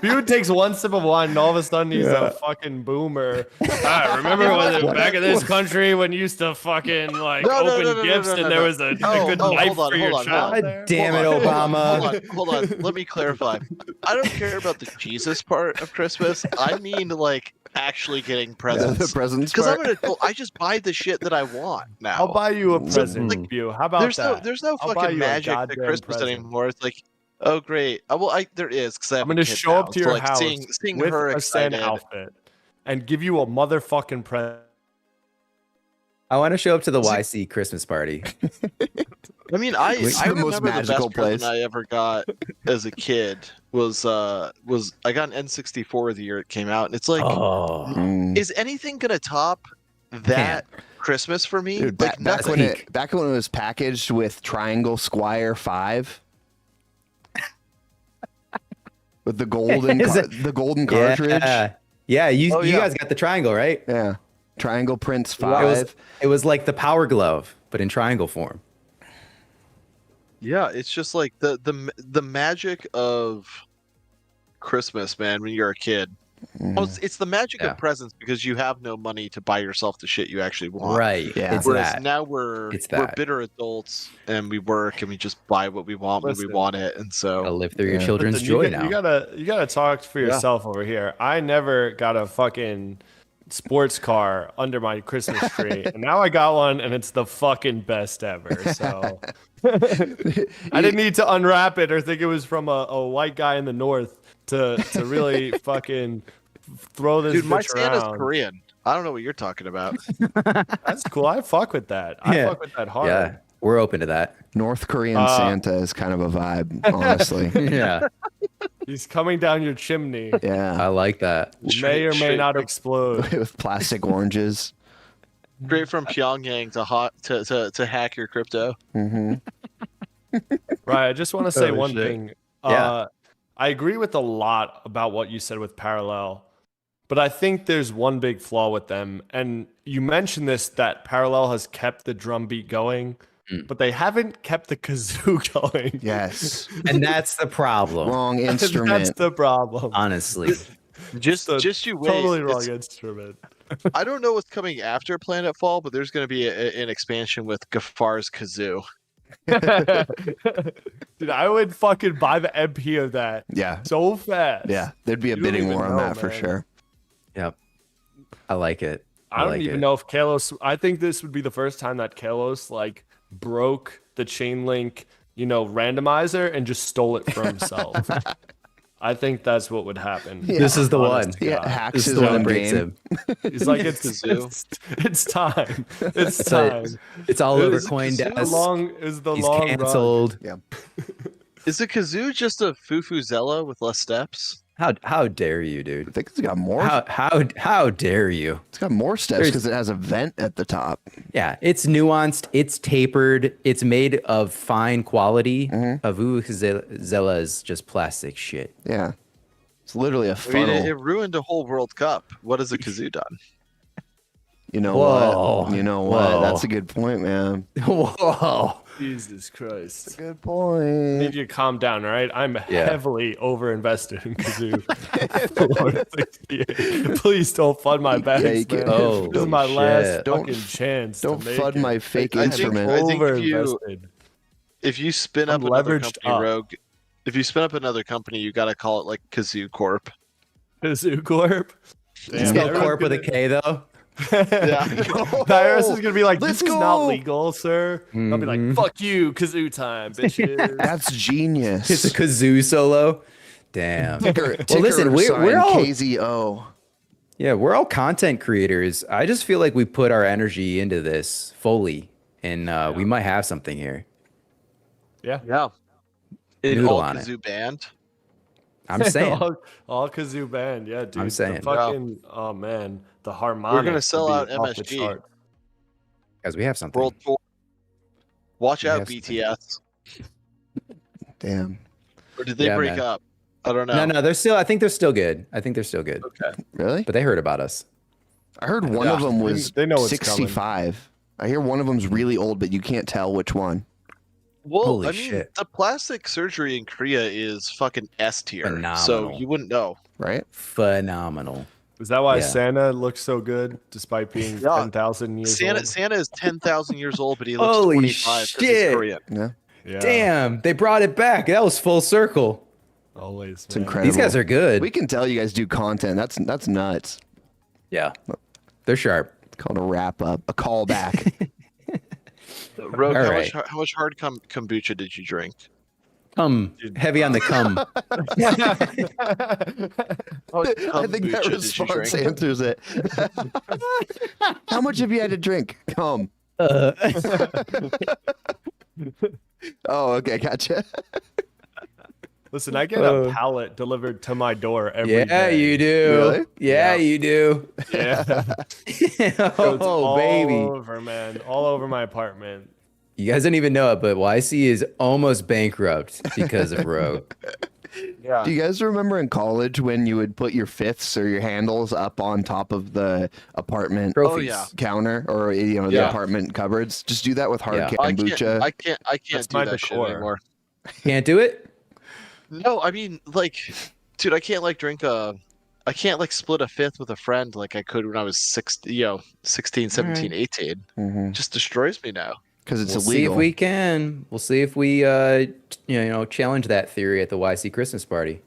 Dude takes one sip of wine and all of a sudden he's a fucking boomer. Remember when back in this country when you used to fucking like open gifts and there was a good knife for your child there? Damn it, Obama. Hold on. Let me clarify. I don't care about the Jesus part of Christmas. I mean, like, actually getting presents. The presents Because part. I'm an adult. I just buy the shit that I want now. I'll buy you a present, you. How about that? There's no I'll buy fucking you a magic at goddamn Christmas present. anymore. It's like, oh great. There is because I'm gonna show up to your house seeing with her a Santa excited. outfit and give you a motherfucking present. I want to show up to the YC Christmas party. I mean, I the remember most the magical best place. present I ever got as a kid was I got an N64 the year it came out, and it's like, is anything gonna top that Christmas for me? Dude, like back nothing. when it was packaged with Triangle Squire 5 with the golden the golden cartridge. Yeah, you guys got the triangle, right? Yeah. Triangle Prince 5. It was like the Power Glove, but in triangle form. Yeah, it's just like the magic of Christmas, man. When you're a kid, it's the magic of presents because you have no money to buy yourself the shit you actually want. Right. Yeah. Whereas now we're bitter adults and we work and we just buy what we want when we want it, and so I'll live through your children's joy now. You gotta talk for yourself over here. I never got a fucking sports car under my Christmas tree, and now I got one, and it's the fucking best ever. So I didn't need to unwrap it or think it was from a white guy in the north to really fucking throw this. Dude, my bitch around. Santa's Korean. I don't know what you're talking about. That's cool. I fuck with that. I fuck with that hard. Yeah, we're open to that. North Korean Santa is kind of a vibe, honestly. Yeah, he's coming down your chimney. Yeah. I like that. May or may not explode. With plastic oranges. Straight from Pyongyang to hack your crypto. Mm-hmm. Right. I just want to say Oh, one shit. thing. Yeah. I agree with a lot about what you said with Parallel, but I think there's one big flaw with them. And you mentioned this, that Parallel has kept the drum beat going, but they haven't kept the kazoo going. Yes. And that's the problem. Wrong instrument. That's the problem. Honestly. Just you wait. Totally wrong It's- instrument. I don't know what's coming after Planetfall, but there's going to be an expansion with Gafar's kazoo. Dude, I would fucking buy the MP of that Yeah. so fast. Yeah. There'd be a You don't bidding even war on know, that for man. sure. Yep. I like it. I don't like even it. know if Kalos. I think this would be the first time that Kalos like broke the chain link, randomizer and just stole it for himself. I think that's what would happen. Yeah. This is the Honest one. to Yeah, God. hacks This is his the one own that breaks game. him. He's like, it's time. It's time. It's all It over was a CoinDesk. It was the He's long run. canceled. Yeah. Is the kazoo just a Fufuzela with less steps? How dare you, I dude? think it's got more. How dare you? It's got more steps There's- because it has a vent at the top. Yeah, it's nuanced, it's tapered, it's made of fine quality. Mm-hmm. A Vuvuzela is just plastic shit. Yeah. It's literally a I mean, funnel. it ruined a whole World Cup. What has a kazoo done? You know Whoa. what? You know what? Whoa. That's a good point, man. Whoa. Jesus Christ. Good I point. need you to calm down, all right? I'm heavily overinvested in Kazoo. 68. Please don't fund my bags, Yeah, you can't- man. Oh, This is my shit. last Don't- fucking chance. Don't to make fund it. my fake I think- instrument. I think if you- Overinvested. If you spin I'm up another leveraged company, up. Rogue, if you spin up another company, you got to call it like Kazoo Corp. Kazoo Corp. It's spelled corp with a K though. Yeah. The IRS is gonna be like, Let's this is not go. legal, sir. I'll be like, Mhm. fuck you, Kazoo time, bitches. That's genius. It's a kazoo solo. Damn. Ticker, Well, listen, ticker we're sign all KZO. yeah, we're all content creators. I just feel like we put our energy into this fully, and we might have something here. Yeah. Yeah. In Noodle all on it. Kazoo band. I'm saying. all Kazoo band, yeah, dude. I'm saying. The fucking, oh man, the harmonics. We're gonna sell would out be off the MSG. chart. Guys, we have something. World Tour. Watch We out, have something. BTS. Damn. Or did they Yeah, break man. up? I don't know. No, they're still. I think they're still good. I think they're still good. Okay. Really? But they heard about us. I heard one Yeah, of them was they know what's coming. 65. I hear one of them's really old, but you can't tell which one. Well, Holy I mean, shit. the plastic surgery in Korea is fucking S tier, so Phenomenal. you wouldn't know. Right? Phenomenal. Is that why Yeah. Santa looks so good despite being Yeah. 10,000 years old? Santa is 10,000 years old, but he looks Holy 25 because he's shit. Korean. Yeah. Yeah, Damn, they brought it back. That was full circle. always. It's man. incredible. These guys are good. We can tell you guys do content. That's nuts. Yeah, they're sharp. It's called a wrap up, a callback. Rogue, All how, right. much, how much hard kombucha did you drink? Heavy on the cum. I think that response answers it. How much have you had to drink? Come. Oh, okay, gotcha. Listen, I get Uh, a pallet delivered to my door every day. Yeah, you do. Really? Yeah, Yeah. you do. Yeah. Goes Oh, all baby. over, man. All over my apartment. You guys didn't even know it, but YC is almost bankrupt because of Rogue. Yeah. Do you guys remember in college when you would put your fifths or your handles up on top of the apartment Trophies. yeah. counter or the Yeah. apartment cupboards? Just do that with hard Yeah. kombucha. I can't That's do my that shit decor. anymore. Can't do it? No, I mean, like, dude, I can't like I can't like split a fifth with a friend like I could when I was 16, 17, 18. It just destroys me now. Because it's We'll see illegal. if we can. We'll see if we, challenge that theory at the YC Christmas party.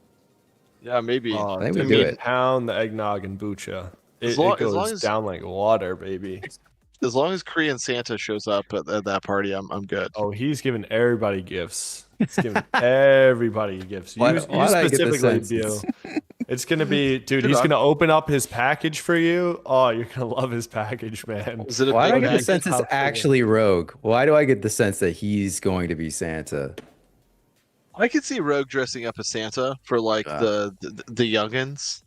Yeah, maybe. Oh, I think we dude, do it. Pound the eggnog and bucha. As It long- as goes long as- down like water, baby. As long as Korean Santa shows up at that party, I'm good. Oh, he's giving everybody gifts. He's giving everybody gifts. Why You did I get the specifically, sense? Bill. It's gonna be, dude. Dude, He's I'm- gonna open up his package for you. Oh, you're gonna love his package, man. Is it a Why do I big get the bag? sense it's Top four. actually Rogue? Why do I get the sense that he's going to be Santa? I could see Rogue dressing up as Santa for like the youngins.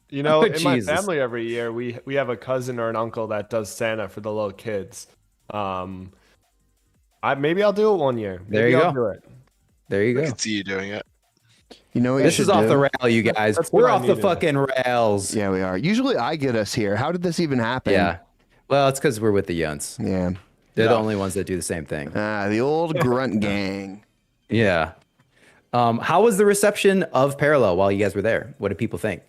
You know, Oh, in my Jesus. family every year we have a cousin or an uncle that does Santa for the little kids. Maybe I'll do it one year. Maybe There you I'll go. do it. There you I go. could see you doing it. You know what you This is should off do? the rail, you guys. That's what We're I off the needed. fucking rails. Yeah, we are. Usually I get us here. How did this even happen? Yeah. Well, it's because we're with the Yunts. Yeah. They're the Yeah. only ones that do the same thing. The old grunt gang. Yeah. How was the reception of Parallel while you guys were there? What did people think?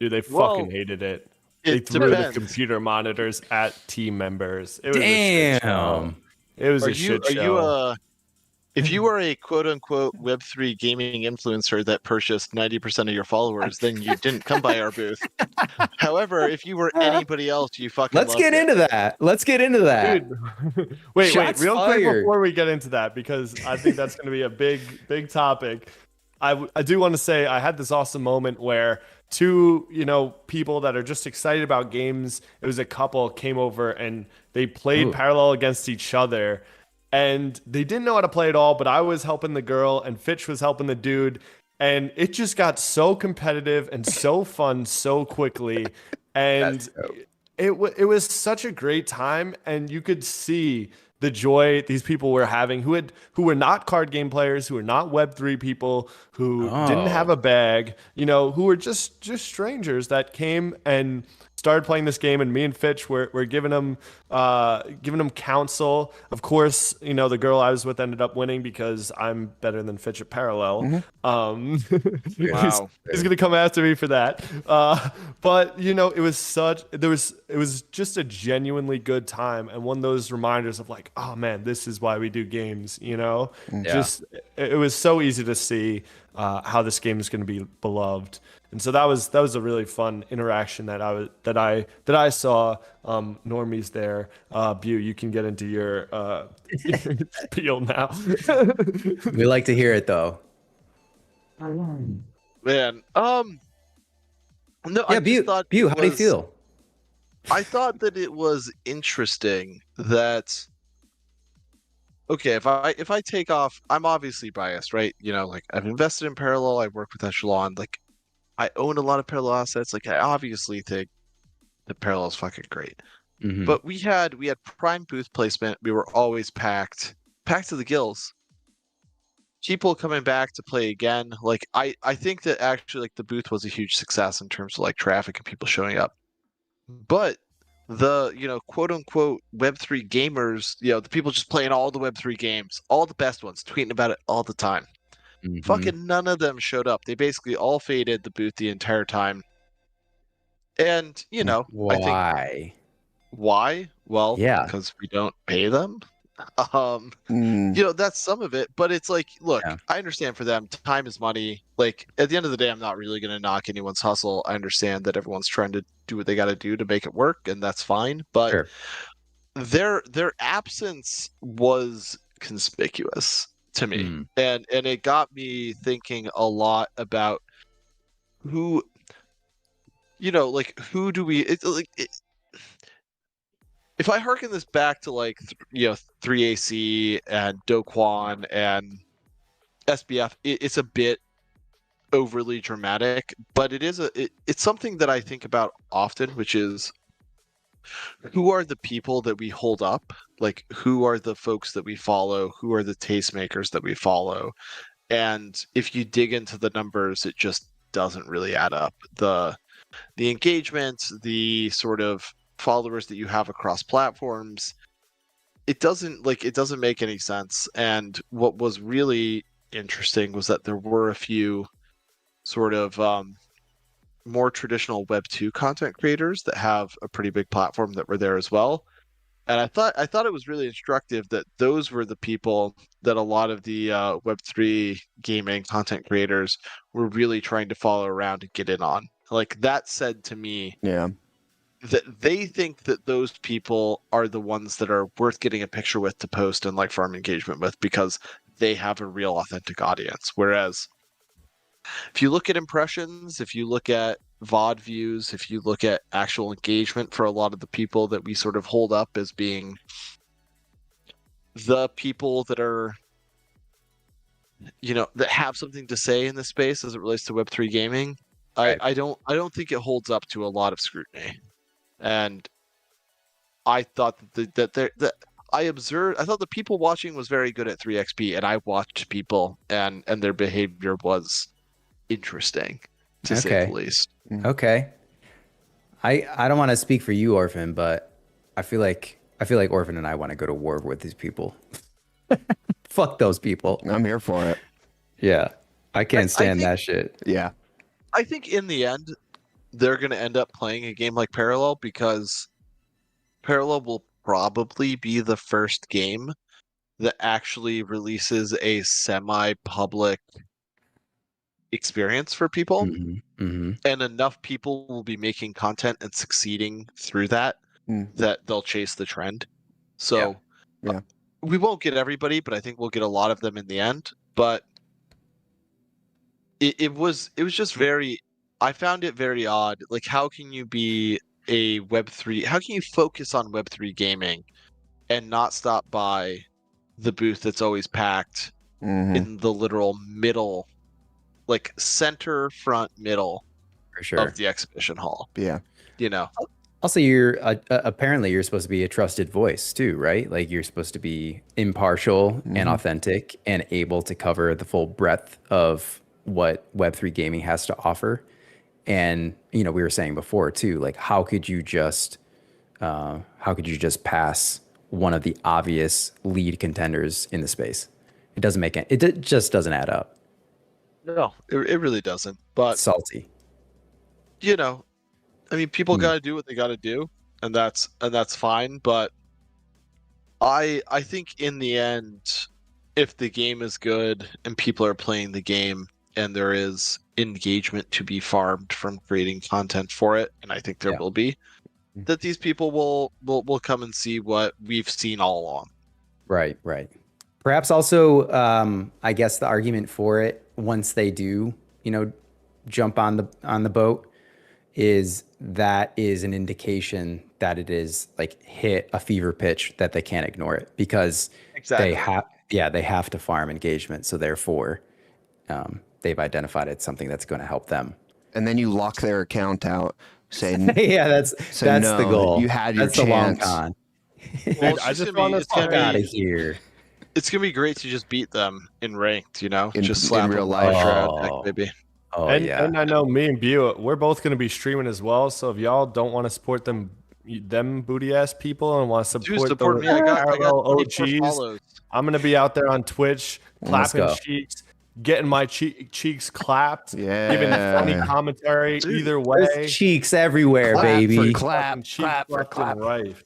Dude, they Well, fucking hated it. They It threw the depends. computer monitors at team members. It was a shit show. Damn. It was Are a you shit are show. you if you are a quote unquote Web3 gaming influencer that purchased 90% of your followers, then you didn't come by our booth. However, if you were anybody else, you fucking Let's loved get it. into that. Let's get into that. Dude, wait, Shots real quick fired. before we get into that, because I think that's going to be a big topic. I do want to say I had this awesome moment where two, people that are just excited about games, it was a couple, came over and they played Ooh. parallel against each other. And they didn't know how to play at all, but I was helping the girl and Fitch was helping the dude. And it just got so competitive and so fun so quickly. And That's dope. it was such a great time, and you could see the joy these people were having who were not card game players, who were not Web3 people, who didn't have Oh. a bag, who were just strangers that came and started playing this game. And me and Fitch were giving them counsel. Of course, the girl I was with ended up winning because I'm better than Fitch at parallel. Wow. He's gonna come after me for that. But it was just a genuinely good time, and one of those reminders of like, oh man, this is why we do games. Yeah. Just it was so easy to see how this game is going to be beloved, and so that was a really fun interaction that I saw. Normies there, Bu, you can get into your spiel now. We like to hear it though. Man, no, I Yeah, just thought Bu, it how do you was- feel? I thought that it was interesting that okay, if I take off, I'm obviously biased, right? Like I've invested in Parallel, I work with Echelon, like I own a lot of Parallel assets. Like I obviously think that Parallel is fucking great. Mhm. But we had prime booth placement. We were always packed to the gills. People coming back to play again. Like I think that actually like the booth was a huge success in terms of like traffic and people showing up. But the quote unquote Web3 gamers, the people just playing all the Web3 games, all the best ones, tweeting about it all the time. Mhm. Fucking none of them showed up. They basically all faded the booth the entire time. And I think Why? why? Well, Yeah. because we don't pay them. Mm, That's some of it, but it's like, look, Yeah. I understand for them, time is money. Like at the end of the day, I'm not really going to knock anyone's hustle. I understand that everyone's trying to do what they got to do to make it work, and that's fine. But Sure. their absence was conspicuous to me, Mm. and it got me thinking a lot about who, like who do we? If I hearken this back to like 3AC and Do Kwon and SBF, it's a bit overly dramatic, but it's something that I think about often, which is who are the people that we hold up? Like who are the folks that we follow? Who are the tastemakers that we follow? And if you dig into the numbers, it just doesn't really add up. The engagement, the sort of followers that you have across platforms, it doesn't make any sense. And what was really interesting was that there were a few sort of more traditional Web 2 content creators that have a pretty big platform that were there as well. And I thought it was really instructive that those were the people that a lot of the Web 3 gaming content creators were really trying to follow around and get in on. Like that said to me yeah. that they think that those people are the ones that are worth getting a picture with to post and like farm engagement with because they have a real authentic audience. Whereas if you look at impressions, if you look at VOD views, if you look at actual engagement for a lot of the people that we sort of hold up as being the people that are, that have something to say in this space as it relates to Web3 gaming, Right. I don't think it holds up to a lot of scrutiny. And I thought that I thought the people watching was very good at 3xp, and I watched people and their behavior was interesting, to say Okay. the least. Okay. I don't want to speak for you, Orphan, but I feel like Orphan and I want to go to war with these people. Fuck those people. I'm here for it. Yeah. I can't stand think- that shit. Yeah. I think in the end, they're going to end up playing a game like Parallel because Parallel will probably be the first game that actually releases a semi-public experience for people, and enough people will be making content and succeeding through that that they'll chase the trend. So Yeah. we won't get everybody, but I think we'll get a lot of them in the end. But it was just very. I found it very odd. Like, how can you be a Web3? How can you focus on Web3 gaming and not stop by the booth that's always packed in the literal middle, like center front middle For sure. of the exhibition hall? Yeah. You know. Also, you're apparently you're supposed to be a trusted voice too, right? Like you're supposed to be impartial and authentic and able to cover the full breadth of what Web3 gaming has to offer. And we were saying before too, like how could you just pass one of the obvious lead contenders in the space? It doesn't make it just doesn't add up. No, it really doesn't. But It's salty. I mean, people got to do what they got to do, and that's fine. But I think in the end, if the game is good and people are playing the game and there is engagement to be farmed from creating content for it, and I think there will be, that these people will come and see what we've seen all along. Right. Perhaps also, I guess the argument for it once they do, jump on the boat is an indication that it is like hit a fever pitch that they can't ignore it because they have to farm engagement. So therefore, they've identified it's something that's going to help them. And then you lock their account out, say, yeah, that's no, the goal. You had your that's chance. The long con. Well, I just want want to Get out of here. It's gonna be great to just beat them in ranked, In just slap real them life. deck, maybe. Oh, and I know me and Bu, we're both going to be streaming as well. So if y'all don't want to support them booty ass people and want to support me. I got parallel 24 OGs, follows. I'm going to be out there on Twitch Let's clapping go. cheeks, getting my cheeks clapped, Yeah. giving funny commentary either way. There's cheeks everywhere, Clap baby. for Fucking clap, cheeks clap for left clap. and right.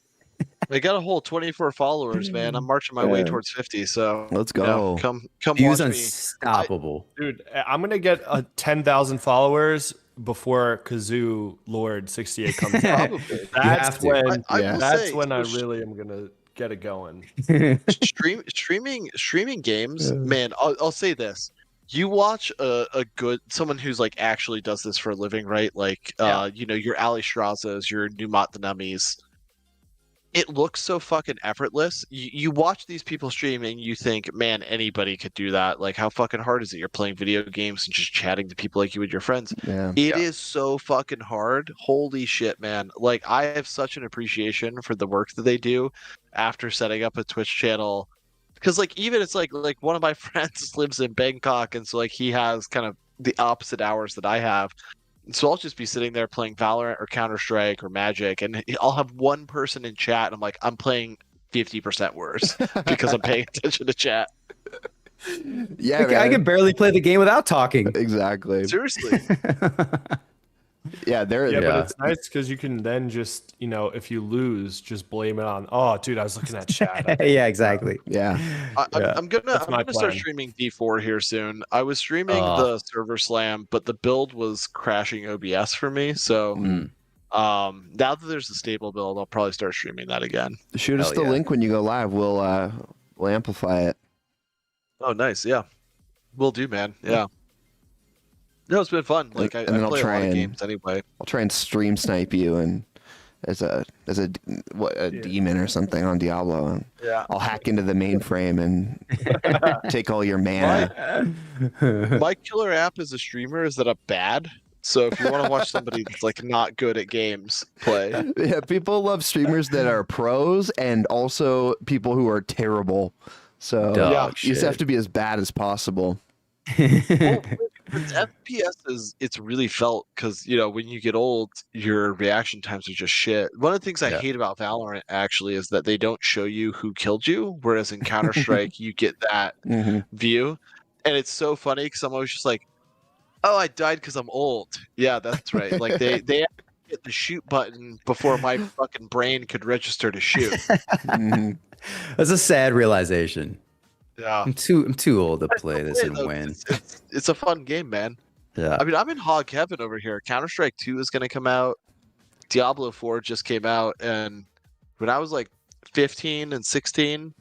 I got a whole 24 followers, man. I'm marching my way towards 50. So Let's go. come Views watch me. unstoppable. Dude, I'm going to get 10,000 followers before Kazoo Lord 68 comes out. Probably. That's have to. when I will that's say, when I so really am going to get it going. streaming games, man. I'll say this: you watch a good someone who's like actually does this for a living, right? Like, your Ali Strazas, your Numat Danamis. It looks so fucking effortless. You watch these people stream and you think, man, anybody could do that. Like, how fucking hard is it? You're playing video games and just chatting to people like you would your friends. Yeah. It is so fucking hard. Holy shit, man. Like, I have such an appreciation for the work that they do after setting up a Twitch channel. Because, like, even it's like one of my friends lives in Bangkok, and so, like, he has kind of the opposite hours that I have. So I'll just be sitting there playing Valorant or Counter-Strike or Magic, and I'll have one person in chat, and I'm like, I'm playing 50% worse because I'm paying attention to chat. Yeah, I can barely play the game without talking. Exactly. Seriously. Yeah, they're But it's nice because you can then just, if you lose, just blame it on, oh, dude, I was looking at chat. Yeah, exactly. yeah. I'm gonna my start plan. streaming D4 here soon. I was streaming the server slam, but the build was crashing OBS for me. So now that there's a stable build, I'll probably start streaming that again. Shoot us Hell the yeah. link when you go live. We'll amplify it. Oh, nice. Yeah, will do, man. Yeah. No, it's been fun. Like, I And then I'll play a try lot of and- games anyway. I'll try and stream snipe you and as a demon or something on Diablo. And Yeah. I'll hack into the mainframe and take all your mana. My killer app as a streamer is that I'm bad. So if you want to watch somebody that's like not good at games play, Yeah, people love streamers that are pros and also people who are terrible. So Dog you just shit. have to be as bad as possible. well, with FPS it's really felt because when you get old, your reaction times are just shit. One of the things I hate about Valorant actually is that they don't show you who killed you, whereas in Counter-Strike you get that view, and it's so funny because I'm always just like, oh, I died because I'm old. Yeah, that's right. Like they hit the shoot button before my fucking brain could register to shoot. Mhm. That's a sad realization. Yeah. I'm too old to play this and Though, win. It's a fun game, man. Yeah. I mean, I'm in hog heaven over here. Counter-Strike 2 is going to come out. Diablo 4 just came out. And when I was like 15 and 16,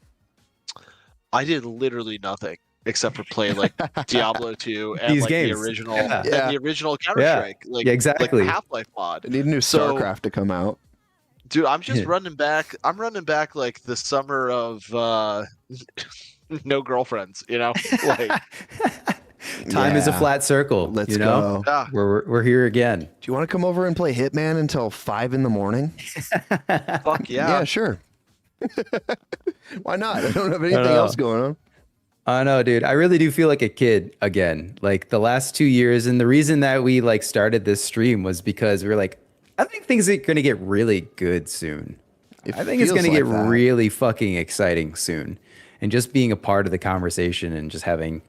I did literally nothing. except for play like Diablo 2 and These like games. the original Yeah. and the original Counter-Strike, like Yeah, exactly. like the Half-Life mod. I need a new So- StarCraft to come out. Dude, I'm just Yeah. running back. I'm running back like the summer of no girlfriends, you know? Like, Time is a Yeah. flat circle. Let's you know? go. yeah, We're here again. Do you want to come over and play Hitman until 5 in the morning? fuck Yeah, sure. Why not? I don't have anything know. else going on. I know, dude. I really do feel like a kid again. Like the last 2 years, and the reason that we like started this stream was because we were like, I think things are going to get really good soon. It I think it's feels going to get like that. really fucking exciting soon. And just being a part of the conversation and just having,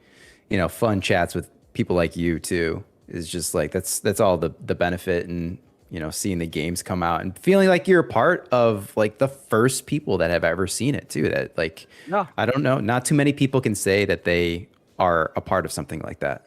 you know, fun chats with people like you too is just like that's all the benefit. And you know, seeing the games come out and feeling like you're a part of like the first people that have ever seen it too. That like, Yeah. I don't know, not too many people can say that they are a part of something like that.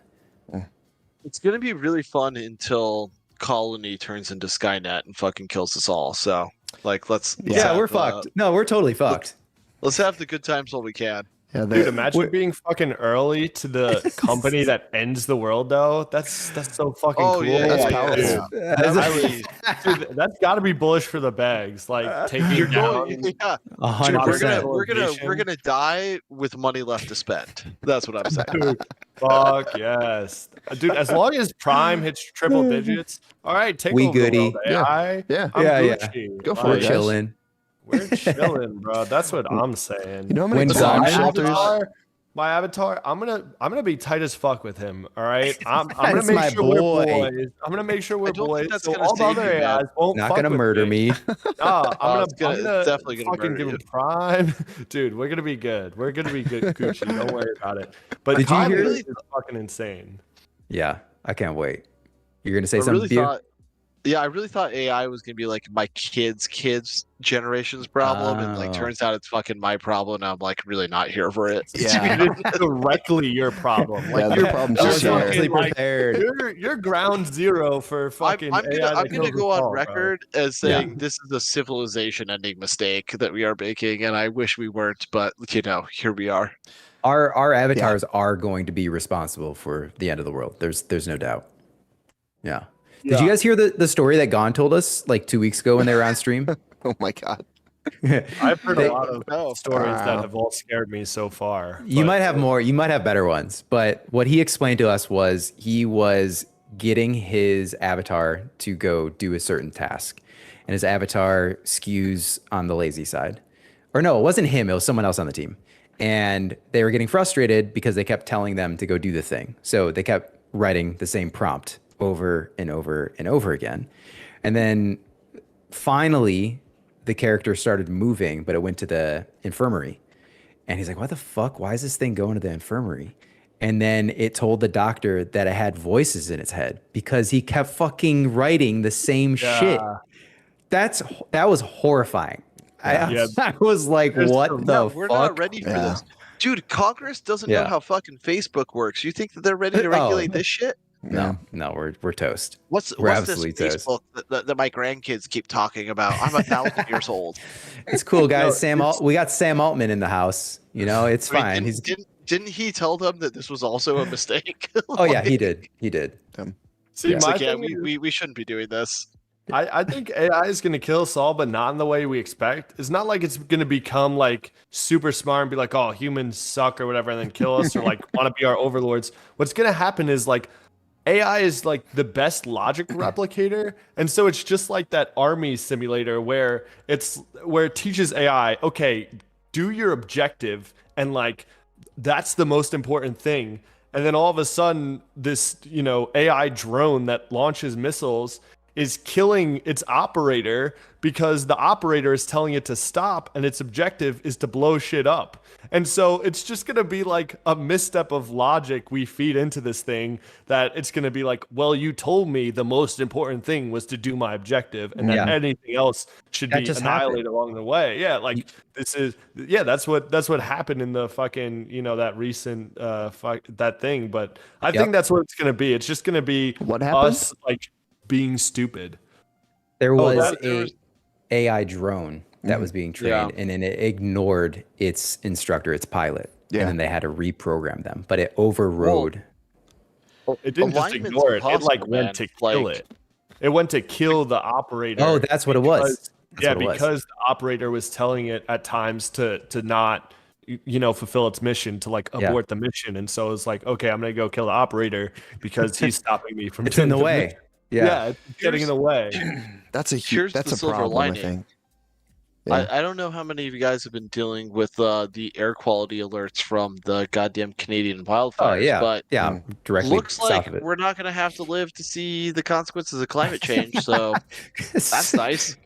it's gonna be really fun until Colony turns into Skynet and fucking kills us all. So, like, let's Yeah, have, we're fucked. No, we're totally fucked. Let's have the good times while we can. Yeah, Dude, imagine being fucking early to the company that ends the world, though. That's so fucking Oh cool. yeah, That's yeah, powerful. yeah. I would- dude, that's got to be bullish for the bags. Like taking You're down. going, yeah. Dude, 100%. we're gonna die with money left to spend. That's what I'm saying. Dude, fuck yes, dude. As long as Prime hits triple digits, all right, take We over goody. the world, AI. Yeah. I'm Yeah, yeah. Gucci. Go for We're it, guys. chilling. We're chilling, bro. That's what I'm saying. You know how many When bomb Zion- shelters? My avatar, I'm gonna be tight as fuck with him. All right, I'm gonna That's make my sure we're boy. boys. I'm gonna make sure we're don't think boys. that's So gonna all the save other you, man. AIs won't Not fuck gonna with murder me. me. Nah, I'm it's gonna definitely gonna fucking murder give you. him Prime, dude. We're gonna be good. We're gonna be good, Gucci. Don't worry about it. But Did you Prime hear- is fucking insane. Yeah, I can't wait. You're gonna say I something, really Beer? thought, yeah, I really thought AI was gonna be like my kids' generation's problem, and like Oh. turns out it's fucking my problem. And I'm like really not here for it. Yeah. It's directly your problem. Like Yeah, you're, the problem's I you're was just fucking, mentally like, prepared. you're ground zero for fucking. I'm AI gonna that kills us go on all, bro. record as saying this is a civilization-ending mistake that we are making, and I wish we weren't, but you know, here we are. Our avatars are going to be responsible for the end of the world. There's no doubt. Yeah. Did you guys hear the story that Gon told us like 2 weeks ago when they were on stream? Oh my god. I've heard They- a lot of Oh. stories that Wow. have all scared me so far. You but- might have more. You might have better ones. But what he explained to us was he was getting his avatar to go do a certain task, and his avatar skews on the lazy side. Or no, it wasn't him. It was someone else on the team. And they were getting frustrated because they kept telling them to go do the thing. So they kept writing the same prompt over and over and over again. And then finally, the character started moving, but it went to the infirmary. And he's like, what the fuck? Why is this thing going to the infirmary? And then it told the doctor that it had voices in its head because he kept fucking writing the same shit. That was horrifying. Yeah. I was like, There's what some- the No, we're fuck? not ready for Yeah. this. Dude, Congress doesn't know Yeah. how fucking Facebook works. You think that they're ready to Oh. regulate this shit? No, we're toast. What's We're this absolutely toast. Facebook that my grandkids keep talking about? I'm 1,000 years old. It's cool, guys. No, we got Sam Altman in the house. You know, it's I mean, fine. didn't he tell them that this was also a mistake? Oh yeah, he did. He did. See, Yeah. It's my like, yeah, thing is- we shouldn't be doing this. I think AI is going to kill us all, but not in the way we expect. It's not like it's going to become like super smart and be like, oh, humans suck or whatever, and then kill us or like want to be our overlords. What's going to happen is like AI is like the best logic replicator. And so it's just like that army simulator where it teaches AI, okay, do your objective and like that's the most important thing. And then all of a sudden, this, AI drone that launches missiles is killing its operator because the operator is telling it to stop and its objective is to blow shit up. And so it's just going to be like a misstep of logic we feed into this thing that it's going to be like, well, you told me the most important thing was to do my objective and that Yeah. anything else should That be just annihilated along the way. Yeah, like that's what happened in the fucking, that recent that thing, but I think that's what it's going to be. It's just going to be What happened? us like being stupid. There Oh, was there was- AI drone that was being trained, and then it ignored its instructor, its pilot, Yeah. and then they had to reprogram them, but it overrode. It didn't just Alignment's ignore it. It impossible, like man. went to kill it. It went to kill the operator. Oh, that's what it was. That's what it was. Because the operator was telling it at times to not, fulfill its mission, to like abort the mission, and so it's like, okay, I'm gonna go kill the operator because he's stopping me from. It's in the way. mission. Yeah, it's getting in the way. That's a Here's that's the a silver problem. lining. I think. Yeah. I don't know how many of you guys have been dealing with the air quality alerts from the goddamn Canadian wildfires. Oh yeah, but yeah, directly looks south like of it. we're not going to have to live to see the consequences of climate change. So that's nice.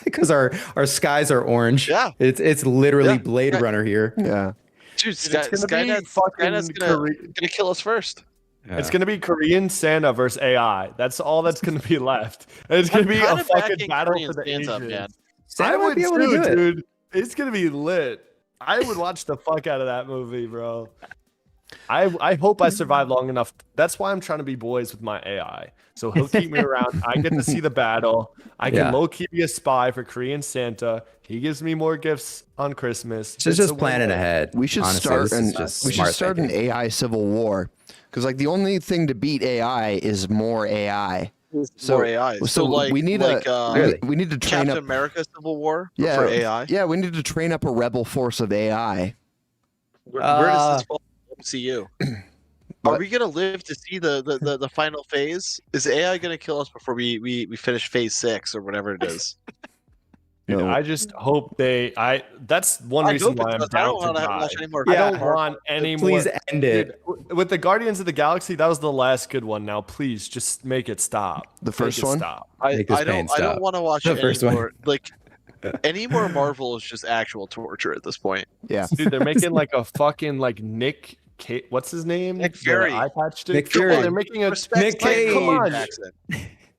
Because our skies are orange. Yeah. It's literally Yeah. Blade Runner here. Yeah. Dude, It's gonna be Skynet's fucking gonna kill us first. Yeah. It's gonna be Korean Santa versus AI. That's all that's gonna be left. And it's gonna be a kinda fucking backing battle Korean for the Santa, Asians. man. Santa might be able to do it. dude. It's gonna be lit. I would watch the fuck out of that movie, bro. I hope I survive long enough. That's why I'm trying to be boys with my AI. So he'll keep me around. I get to see the battle. I can low key be a spy for Korean Santa. He gives me more gifts on Christmas. It's just planning ahead. We should Honestly, start this is just smart an thinking. AI civil war, because like the only thing to beat AI is more AI. So- More AI. so like we need Really? we need to train Captain up. America Civil War Yeah, for AI. Yeah, we need to train up a rebel force of AI. Where does this fall in MCU? Are What? we gonna live to see the final phase? Is AI gonna kill us before we finish phase 6 or whatever it is? Dude, No. I just hope that's one I reason hope why it I'm does. I down don't to want to die. watch any more. I Yeah. don't want any more. Please end it. Dude, with the Guardians of the Galaxy, that was the last good one. Now, please just make it stop. The first Make it one? Stop. Make this pain I don't stop. want to watch The any first one. more. Like any more Marvel is just actual torture at this point. Yeah. Dude, they're making like a fucking like Nick. What's his name? Nick The Fury. eye patch dude. Nick Come on, Fury. They're making a Respect Nick Mike Cage. Come on. Jackson.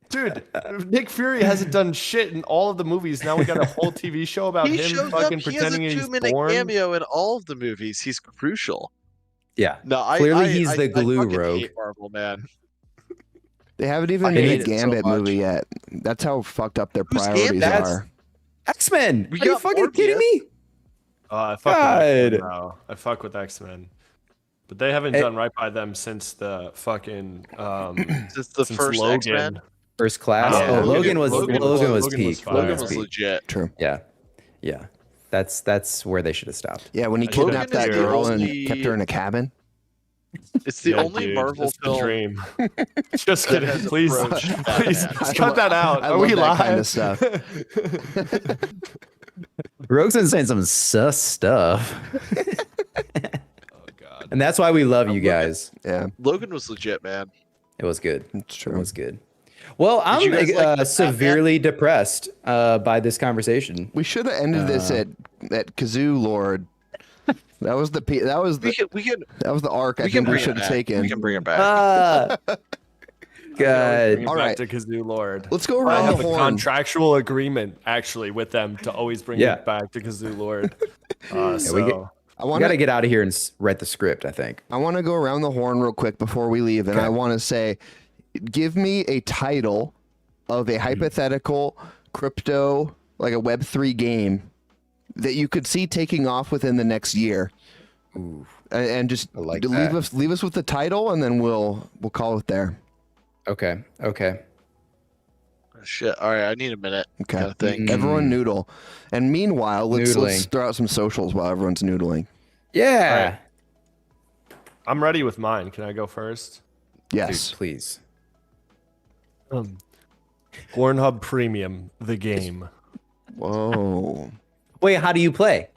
dude. Nick Fury hasn't done shit in all of the movies. Now we got a whole TV show about He him shows up. fucking He has a pretending he's 2-minute born. cameo in all of the movies. He's crucial. Yeah. No, Clearly he's the glue I fucking rogue. hate Marvel, man. They haven't even I made hate a it so Gambit much. movie yet. That's how fucked up their Who's priorities Gambit? are. X-Men. We Are you got fucking kidding Morbius. me? I fuck God. with X-Men now. I fuck with X-Men. But they haven't Hey. done right by them since the fucking It's the since first Logan. X-Men. First class. Yeah. Oh, Logan was Logan Logan was was peak. fire. Logan Logan's was peak. legit. True. Yeah. Yeah. That's where they should have stopped. Yeah, when he Logan kidnapped is that the girl only- and kept her in a cabin. It's the Yeah, only dude, Marvel that's the film. dream. Just that kidding. has Please, approached please Batman. cut that out. I Are love we that live? kind of stuff. Rogue's been saying some sus stuff. Oh god. And that's why we love you guys. Yeah, Logan was legit, man. It was good. it's It true. was good. Well, I'm you guys like the severely depressed by this conversation. We should have ended this at Kazoo Lord. That was the that was the arc I We can think we bring it should have back. taken. We can bring it back. Ah, good. All All right. right. To Kazoo Lord. Let's go I around have the a horn. contractual agreement actually with them to always bring Yeah. it back to Kazoo Lord. we So I We want got to to get out of here and write the script, I think. go around the horn real quick before we leave, and Okay. I want to say, give me a title of a hypothetical crypto, like a Web3 game that you could see taking off within the next year. Ooh. And just I like leave that. us with the title, and then we'll call it there. Okay. Okay. Shit. All right, I need a minute. Okay. Kind of thing. Everyone noodle, and meanwhile, let's Noodling. throw out some socials while everyone's noodling. Yeah. I'm ready with mine. Can I go first? Yes. Dude, please. Pornhub Premium, the game. Whoa. Wait, how do you play?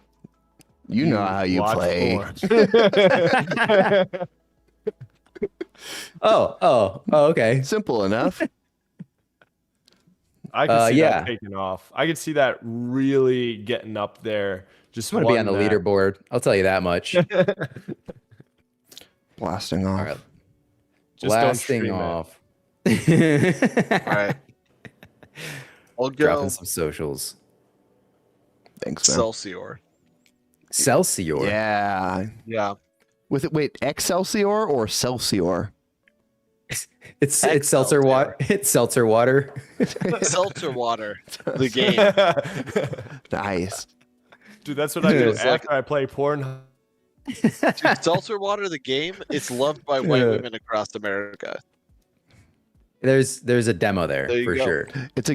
You know how you Watch play. porn. Oh, okay. Simple enough. I can see yeah. that taking off. I could see that really getting up there. Just I'm gonna be on the one that- leaderboard. I'll tell you that much. Blasting off. All right. Just don't Blasting stream it. off. All right. I'll go Dropping some socials. Thanks, man. Excelsior. Celsior. Yeah. Yeah. With it, wait, Excelsior or Celsior? It's seltzer water. It's seltzer water. Seltzer water. The game. Nice. Dude, that's what I do It's after I play Pornhub Dude, seltzer water, the game, it's loved by white women across America. There's a demo there There you for go. sure. It's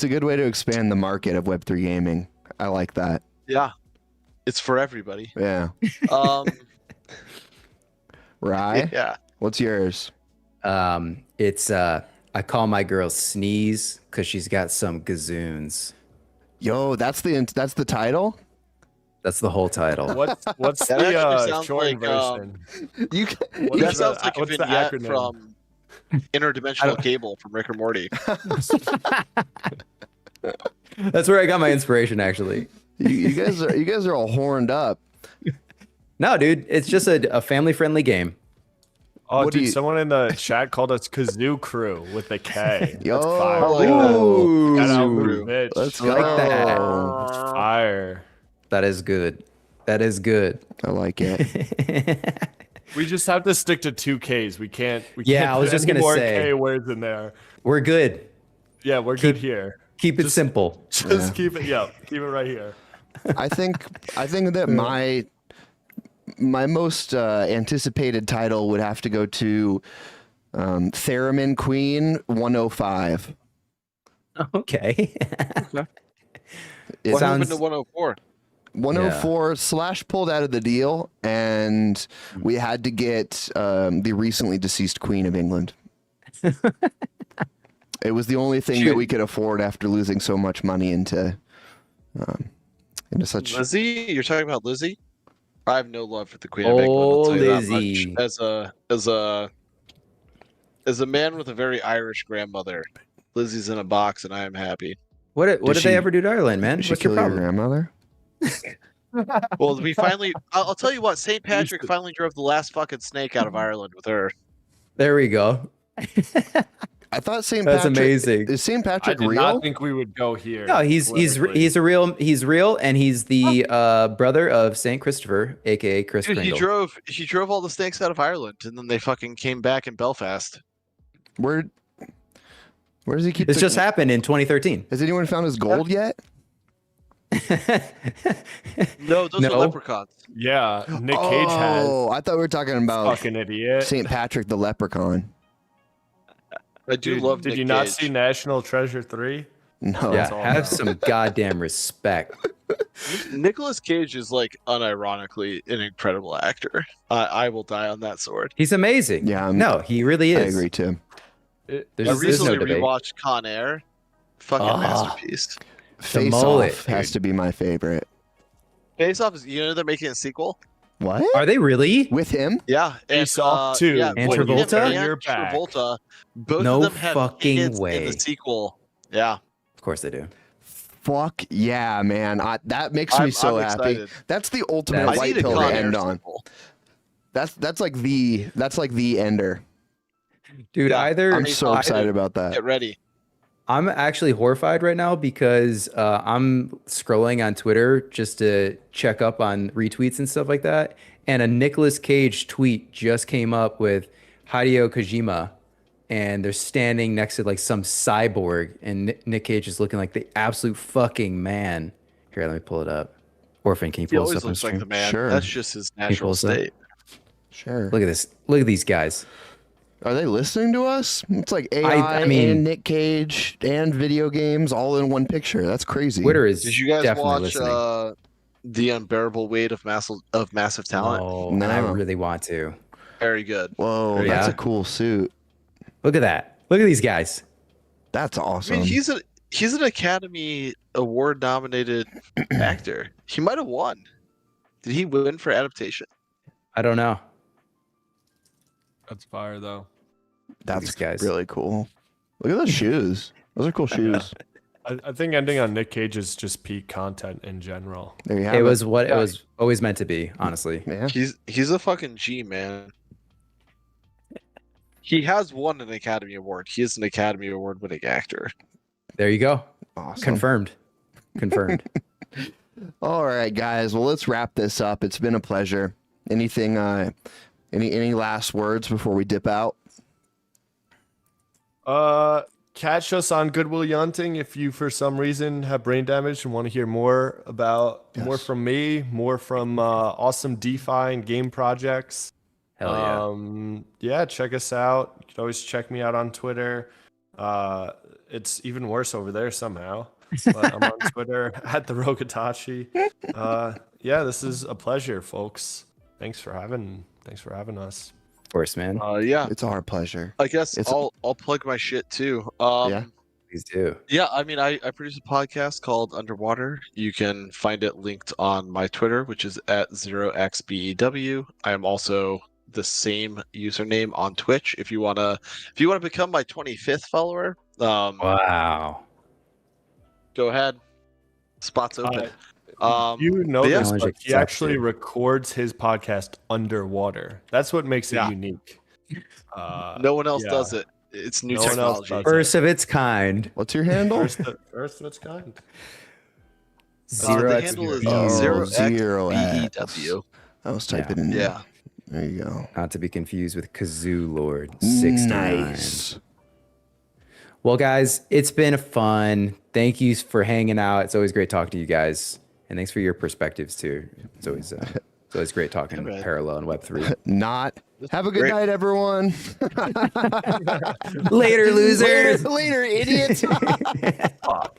a good way to expand the market of Web3 gaming. I like that. Yeah, it's for everybody. Yeah. Um, Rye, yeah. what's yours? It's I call my girl Sneeze because she's got some gazoons. Yo, that's the title. That's the whole title. What's That actually the sounds short like, version? You What That is sounds the- like a what's the vignette acronym? from Interdimensional Cable from Rick or Morty. That's where I got my inspiration, actually. you guys are all horned up. No, dude, it's just a family-friendly game. Oh, What do dude, you- someone in the chat called us Kazoo Crew with a K. Yo, That's fire. I like that. Ooh, Shout out, Crew. bitch. let's I like that. go. That's fire. that is good. That is good. I like it. We just have to stick to 2Ks. We can't. Yeah, I was put just any gonna more say. K words in there. We're good. Yeah, we're good here. Keep it simple. Just keep it. Yeah, keep it right here. I think that my most anticipated title would have to go to Theremin Queen 105. Okay. It What sounds- happened to 104? 104 Slash pulled out of the deal, and we had to get the recently deceased Queen of England. It was the only thing that Shoot. we could afford after losing so much money into such. Lizzie? You're talking about Lizzie? I have no love for the Queen of England. I'll tell you that Lizzie. much. As a man with a very Irish grandmother, Lizzie's in a box, and I am happy. What did she- they ever do to Ireland, man? Did she What's your kill your problem? grandmother? Well, we finally. I'll tell you what. St. Patrick finally drove the last fucking snake out of Ireland with her. There we go. I thought St. That's Patrick. amazing. Is St. I Patrick did real? not think we would go here. No, he's politically. real, and he's the brother of Saint Christopher, aka Chris Dude, Kringle. he drove all the snakes out of Ireland, and then they fucking came back in Belfast. Where does he keep? This just happened in 2013. Has anyone found his gold yet? No, those No. are leprechauns. Yeah, Nick Cage has. Oh, I thought we were talking about Fucking idiot. St. Patrick the Leprechaun. I do Dude, love. did Nick you not Cage. see National Treasure 3? No. Yeah, all have now. some goddamn respect. Nicolas Cage is like unironically an incredible actor. I will die on that sword. He's amazing. Yeah, no, he really I is. agree too. There's, I there's no recently debate. rewatched Con Air. Fucking Ah. masterpiece. Face mullet, Off has dude. to be my favorite. Face Off is, you know, they're making a sequel. What? Are they really? With him? Yeah, Face Off 2. Yeah, And with him Travolta? and You're back. Travolta. Both No of them have fucking kids in way. the sequel. Yeah, Of course they do. Fuck yeah, man. That makes me I'm so happy. excited. That's the ultimate That's- I white need a pill Con to Air end on. sequel. That's like the ender. Dude, Yeah, either I'm so excited about that. Get ready. I'm actually horrified right now because I'm scrolling on Twitter just to check up on retweets and stuff like that. And a Nicolas Cage tweet just came up with Hideo Kojima, and they're standing next to like some cyborg, and Nick Cage is looking like the absolute fucking man. Here, let me pull it up. Orphan, can you He pull this always up on looks like stream? the man. Sure. That's just his pull natural this up? state. Sure. Look at this. Look at these guys. Are they listening to us? It's like AI I mean- and Nick Cage and video games all in one picture. That's crazy. Twitter is Did you guys definitely watch listening. The Unbearable Weight of Massive Talent? Oh, and I No. really want to. Very good. Whoa, Yeah. that's a cool suit. Look at that. Look at these guys. That's I awesome. mean, he's an Academy Award nominated actor. He might have won. Did he win for adaptation? I don't know. That's fire, though. That's these guys. really cool. Look at those shoes. Those are cool shoes. I think ending on Nick Cage is just peak content in general. There you have It it. was what it was always meant to be, honestly. Yeah. He's a fucking G, man. He has won an Academy Award. He is an Academy Award winning actor. There you go. Awesome. Confirmed. Confirmed. All right, guys. Well, let's wrap this up. It's been a pleasure. Anything? Any last words before we dip out? catch us on Goodwill Yunting if you, for some reason, have brain damage and want to hear more more from me, more from awesome DeFi and game projects. Hell yeah. Yeah, check us out. You can always check me out on Twitter. It's even worse over there somehow. But I'm on Twitter at the Rogatachi. Yeah, this is a pleasure, folks. Thanks for having us. Of course, man. Yeah, It's our pleasure. I guess I'll plug my shit too. Yeah. Please do. Yeah, I mean, I produce a podcast called Underwater. You can find it linked on my Twitter, which is at 0xbew. I am also the same username on Twitch. If you wanna become my 25th follower, Wow. go ahead. Spot's open. You know but yeah. this, Challenge but he actually accepted. records his podcast underwater. That's what makes it Yeah. unique. No one else yeah. does it. It's new No one else technology. does it. First of its kind. What's your handle? First of its kind. Zero the X handle is Oh, 0xbew. 0x. I was typing in. Yeah. There you go. Not to be confused with Kazoo Lord 69. Nice. Well, guys, it's been fun. Thank you for hanging out. It's always great talking to you guys, and thanks for your perspectives too. It's always great talking man. parallel and Web3. Not. Have a good Great. night, everyone. Later, losers. Later, idiots. Fuck.